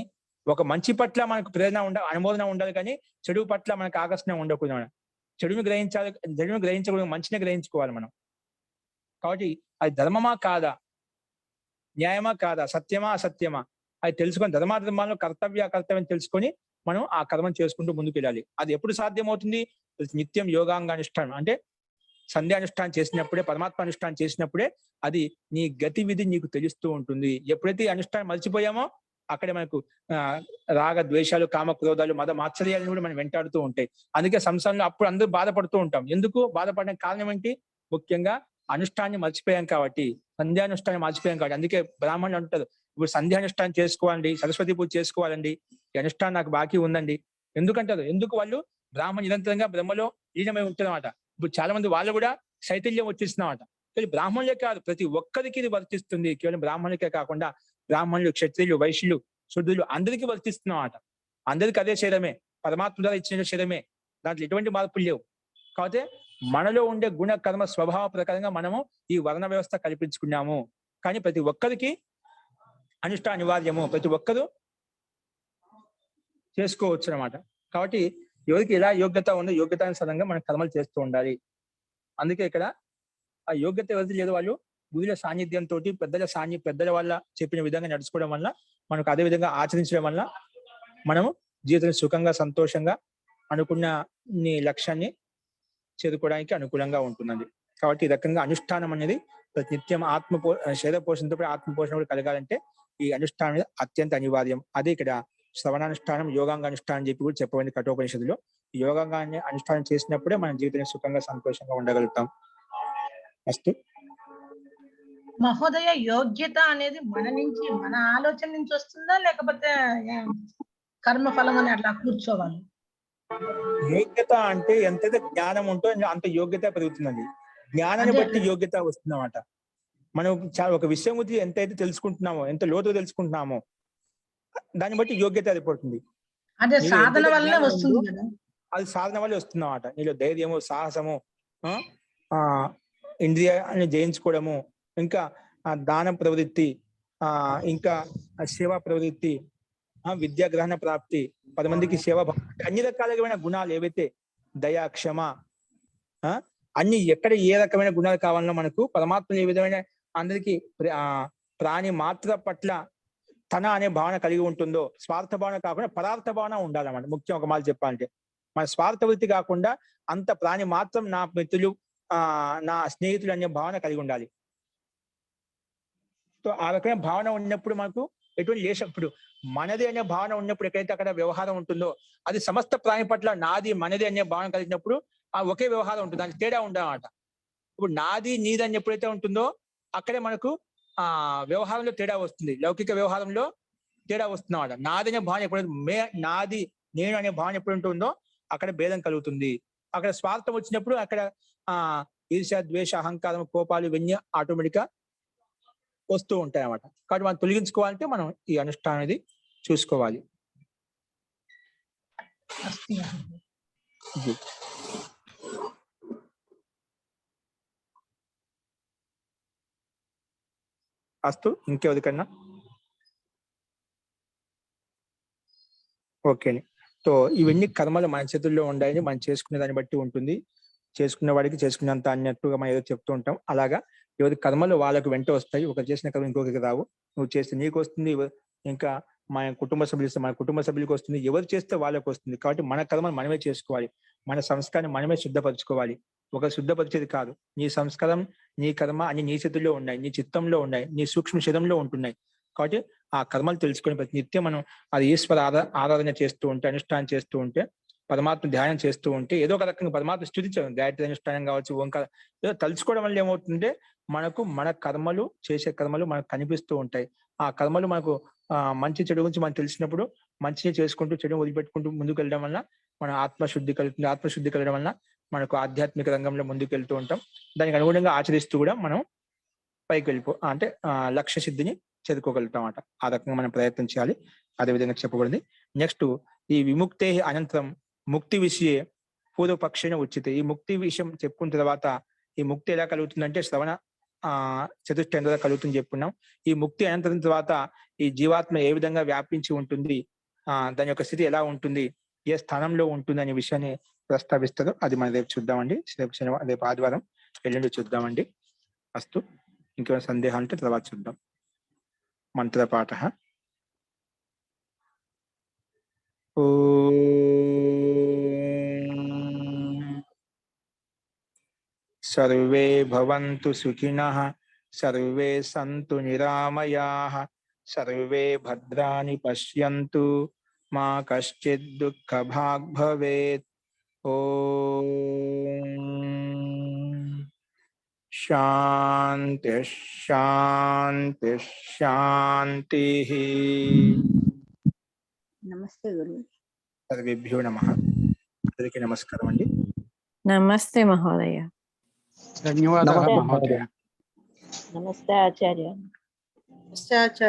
ఒక మంచి పట్ల మనకు ప్రేరణ అనుమోదన ఉండాలి, కానీ చెడు పట్ల మనకు ఆకర్షణ ఉండకూడదు. చెడును గ్రహించకూడదు, మంచిని గ్రహించుకోవాలి మనం. కాబట్టి అది ధర్మమా కాదా, న్యాయమా కాదా, సత్యమా అసత్యమా, అది తెలుసుకొని ధర్మాధర్మాలను కర్తవ్యం తెలుసుకొని మనం ఆ కర్మం చేసుకుంటూ ముందుకు వెళ్ళాలి. అది ఎప్పుడు సాధ్యమవుతుంది? నిత్యం యోగాంగానుష్ఠానం అంటే సంధ్యానుష్ఠానం చేసినప్పుడే, పరమాత్మ అనుష్ఠానం చేసినప్పుడే అది నీ గతివిధి నీకు తెలుస్తూ ఉంటుంది. ఎప్పుడైతే ఈ అనుష్ఠానం మర్చిపోయామో అక్కడే మనకు రాగ ద్వేషాలు, కామ క్రోధాలు, మద మాత్సర్యాలను కూడా మనం వెంటాడుతూ ఉంటాయి. అందుకే సంసారంలో అప్పుడు అందరూ బాధపడుతూ ఉంటాం. ఎందుకు బాధపడడానికి కారణం ఏంటి? ముఖ్యంగా అనుష్ఠాన్ని మర్చిపోయాం కాబట్టి, సంధ్యానుష్ఠానం మర్చిపోయాం కాబట్టి. అందుకే బ్రాహ్మణులు అంటారు, ఇప్పుడు సంధ్యానుష్ఠానం చేసుకోవాలండి, సరస్వతి పూజ చేసుకోవాలండి, ఈ అనుష్ఠానం నాకు బాకీ ఉందండి. ఎందుకంటారు? ఎందుకు వాళ్ళు బ్రాహ్మణ నిరంతరంగా బ్రహ్మలో లీనమై ఉంటున్నమాట. ఇప్పుడు చాలా మంది వాళ్ళు కూడా శైథిల్యం వచ్చేస్తున్నమాట. కానీ బ్రాహ్మణులే కాదు, ప్రతి ఒక్కరికి ఇది వర్తిస్తుంది. కేవలం బ్రాహ్మణులకే కాకుండా బ్రాహ్మణులు, క్షత్రియులు, వైశ్యులు, శూద్రులు అందరికీ వర్తిస్తున్నమాట. అందరికీ అదే శరీరమే, పరమాత్మ ద్వారా ఇచ్చిన శరీరమే, దాంట్లో ఎటువంటి మార్పులు లేవు. కాకపోతే మనలో ఉండే గుణ కర్మ స్వభావ ప్రకారంగా మనము ఈ వర్ణ వ్యవస్థ కల్పించుకున్నాము. కానీ ప్రతి ఒక్కరికి అనుష్ఠాన అనివార్యము, ప్రతి ఒక్కరూ చేసుకోవచ్చు అన్నమాట. కాబట్టి ఎవరికి ఎలా యోగ్యత ఉందో యోగ్యతానుసారంగా మనం కర్మలు చేస్తూ ఉండాలి. అందుకే ఇక్కడ ఆ యోగ్యత ఎవరికి లేదు వాళ్ళు గురువుల సాన్నిధ్యంతో పెద్దల వల్ల చెప్పిన విధంగా నడుచుకోవడం వల్ల మనకు అదే విధంగా ఆచరించడం వల్ల మనము జీవితం సుఖంగా సంతోషంగా అనుకున్న నీ లక్ష్యాన్ని చేరుకోవడానికి అనుకూలంగా ఉంటున్నది. కాబట్టి ఈ రకంగా అనుష్ఠానం అనేది ప్రతి నిత్యం శరీర పోషణతో ఆత్మపోషణ కూడా కలగాలంటే ఈ అనుష్ఠానం అనేది అత్యంత అనివార్యం. అదే ఇక్కడ శ్రవణానుష్ఠానం యోగాంగ అనుష్ఠానం చెప్పి కూడా చెప్పబడింది కఠోపనిషత్తులో. యోగాంగాన్ని అనుష్ఠానం చేసినప్పుడే మన జీవితం సుఖంగా సంతోషంగా ఉండగలుగుతాం. అస్తు. మహోదయ, యోగ్యత అనేది మన ఆలోచన నుంచి వస్తుందా లేకపోతే కర్మఫలం అని అట్లా కూర్చోవాలి? యోగ్యత అంటే ఎంతైతే జ్ఞానం ఉంటో అంత యోగ్యత పెరుగుతున్నది. జ్ఞానాన్ని బట్టి యోగ్యత వస్తుందన్నమాట. మనం ఒక విషయం గురించి ఎంతైతే తెలుసుకుంటున్నామో, ఎంత లోతుగా తెలుసుకుంటున్నామో దాన్ని బట్టి యోగ్యత ఏర్పడుతుంది. అదే సాధన వల్లనే వస్తుంది కదా. అది సాధన వల్లే వస్తుందన్నమాట. నీలో ధైర్యము, సాహసము, ఇంద్రియాన్ని జయించుకోవడము, ఇంకా దాన ప్రవృత్తి, ఇంకా సేవా ప్రవృత్తి, విద్యా గ్రహణ ప్రాప్తి, 10 మందికి సేవ, అన్ని రకాలైన గుణాలు ఏవైతే దయ, క్షమ, అన్ని ఎక్కడ ఏ రకమైన గుణాలు కావాలన్నా మనకు పరమాత్మ ఏ విధమైన అందరికీ ప్రాణి మాత్ర పట్ల తన అనే భావన కలిగి ఉంటుందో, స్వార్థ భావన కాకుండా పరార్థ భావన ఉండాలన్నమాట. ముఖ్యం ఒక మాట చెప్పాలంటే మన స్వార్థ వృత్తి కాకుండా అంత ప్రాణి మాత్రం నా మిత్రులు, నా స్నేహితులు అనే భావన కలిగి ఉండాలి. సో ఆ రకమైన భావన ఉన్నప్పుడు మనకు ఎటువంటి ఇప్పుడు మనది అనే భావన ఉన్నప్పుడు ఎక్కడైతే అక్కడ వ్యవహారం ఉంటుందో, అది సమస్త ప్రాణి పట్ల నాది మనది అనే భావన కలిగినప్పుడు ఆ ఒకే వ్యవహారం ఉంటుంది, దానికి తేడా ఉండదన్నమాట. ఇప్పుడు నాది నీది అని ఎప్పుడైతే ఉంటుందో అక్కడే మనకు వ్యవహారంలో తేడా వస్తుంది, లౌకిక వ్యవహారంలో తేడా వస్తుంది అన్నమాట. నాది అనే భావన ఎప్పుడైతే నాది నేను అనే భావన ఎప్పుడు ఉంటుందో అక్కడ భేదం కలుగుతుంది. అక్కడ స్వార్థం వచ్చినప్పుడు అక్కడ ఈర్ష్య, ద్వేష, అహంకారం, కోపాలు ఇవన్నీ ఆటోమేటిక్ గా వస్తూ ఉంటాయి అన్నమాట. కాబట్టి మనం తొలగించుకోవాలంటే మనం ఈ అనుష్ఠానం అనేది చూసుకోవాలి. అస్తు. ఇంకెవరికన్నా? ఓకే. సో ఇవన్నీ కర్మలు మన చేతుల్లో ఉండాలని మనం చేసుకునే దాన్ని బట్టి ఉంటుంది. చేసుకున్న వాడికి చేసుకున్నంత అన్నట్టుగా మనం ఏదో చెప్తూ ఉంటాం. అలాగా ఎవరి కర్మలు వాళ్ళకు వెంట వస్తాయి. ఒకరు చేసిన కర్మ ఇంకొకరికి రావు. నువ్వు చేస్తే నీకు వస్తుంది, ఇంకా మన కుటుంబ సభ్యులు ఇస్తే మన కుటుంబ సభ్యులకు వస్తుంది, ఎవరు చేస్తే వాళ్ళకు వస్తుంది. కాబట్టి మన కర్మను మనమే చేసుకోవాలి, మన సంస్కారాన్ని మనమే శుద్ధపరచుకోవాలి. ఒక శుద్ధపరిచేది కాదు. నీ సంస్కారం, నీ కర్మ అన్ని నీ చేతుల్లో ఉన్నాయి, నీ చిత్తంలో ఉన్నాయి, నీ సూక్ష్మ శరీరంలో ఉంటున్నాయి. కాబట్టి ఆ కర్మలు తెలుసుకొని ప్రతి నిత్యం మనం అది ఈశ్వర ఆరాధన చేస్తూ ఉంటే, అనుష్ఠానం చేస్తూ ఉంటే, పరమాత్మ ధ్యానం చేస్తూ ఉంటే, ఏదో ఒక రకంగా పరమాత్మ స్థుతించడం, గాయత్రి అనుష్ఠానం కావచ్చు, ఓంకార ఏదో తలుచుకోవడం వల్ల ఏమవుతుందంటే మనకు మన కర్మలు, చేసే కర్మలు మనకు కనిపిస్తూ ఉంటాయి. ఆ కర్మలు మనకు మంచి చెడు గురించి మనం తెలిసినప్పుడు మంచిని చేసుకుంటూ చెడు వదిలిపెట్టుకుంటూ ముందుకు వెళ్ళడం వల్ల మన ఆత్మశుద్ధి కలుగుతుంది. ఆత్మశుద్ధి కలగడం వల్ల మనకు ఆధ్యాత్మిక రంగంలో ముందుకు వెళ్తూ ఉంటాం. దానికి అనుగుణంగా ఆచరిస్తూ కూడా మనం పైకి అంటే లక్ష్య సిద్ధిని చేరుకోగలుగుతాం అన్నమాట. ఆ రకంగా మనం ప్రయత్నం చేయాలి. అదే విధంగా చెప్పబడింది. నెక్స్ట్, ఈ విముక్తే అనంతరం ముక్తి విషయే పూర్వపక్షేణ ఉచితే. ఈ ముక్తి విషయం చెప్పుకున్న తర్వాత ఈ ముక్తి ఎలా కలుగుతుందంటే శ్రవణ చతుష్టయం ద్వారా కలుగుతుంది చెప్పుకున్నాం. ఈ ముక్తి అనంతరం తర్వాత ఈ జీవాత్మ ఏ విధంగా వ్యాపించి ఉంటుంది, దాని యొక్క స్థితి ఎలా ఉంటుంది, ఏ స్థానంలో ఉంటుంది అనే విషయాన్ని ప్రస్తావిస్తారు. అది మనం రేపు చూద్దామండి. రేపు ఆదివారం, ఎల్లుండి చూద్దామండి. అస్తు. ఇంకేమైనా సందేహాలు ఉంటే తర్వాత చూద్దాం. మంత్రపాఠ. సర్వే భవంతు సుఖినః, సర్వే సంతు నిరామయాః, సర్వే భద్రాణి పశ్యంతు, మా కశ్చిద్ దుఃఖభాగ్ భవేత్. ఓం శాంతి శాంతి శాంతి. నమస్తే గురు. సర్వేభ్యో నమః. అందరికీ నమస్కారం అండి. నమస్తే మహోదయ. ధన్యవాదాలు మహోదయ. నమస్తే ఆచార్య. నమస్తే ఆచార్య.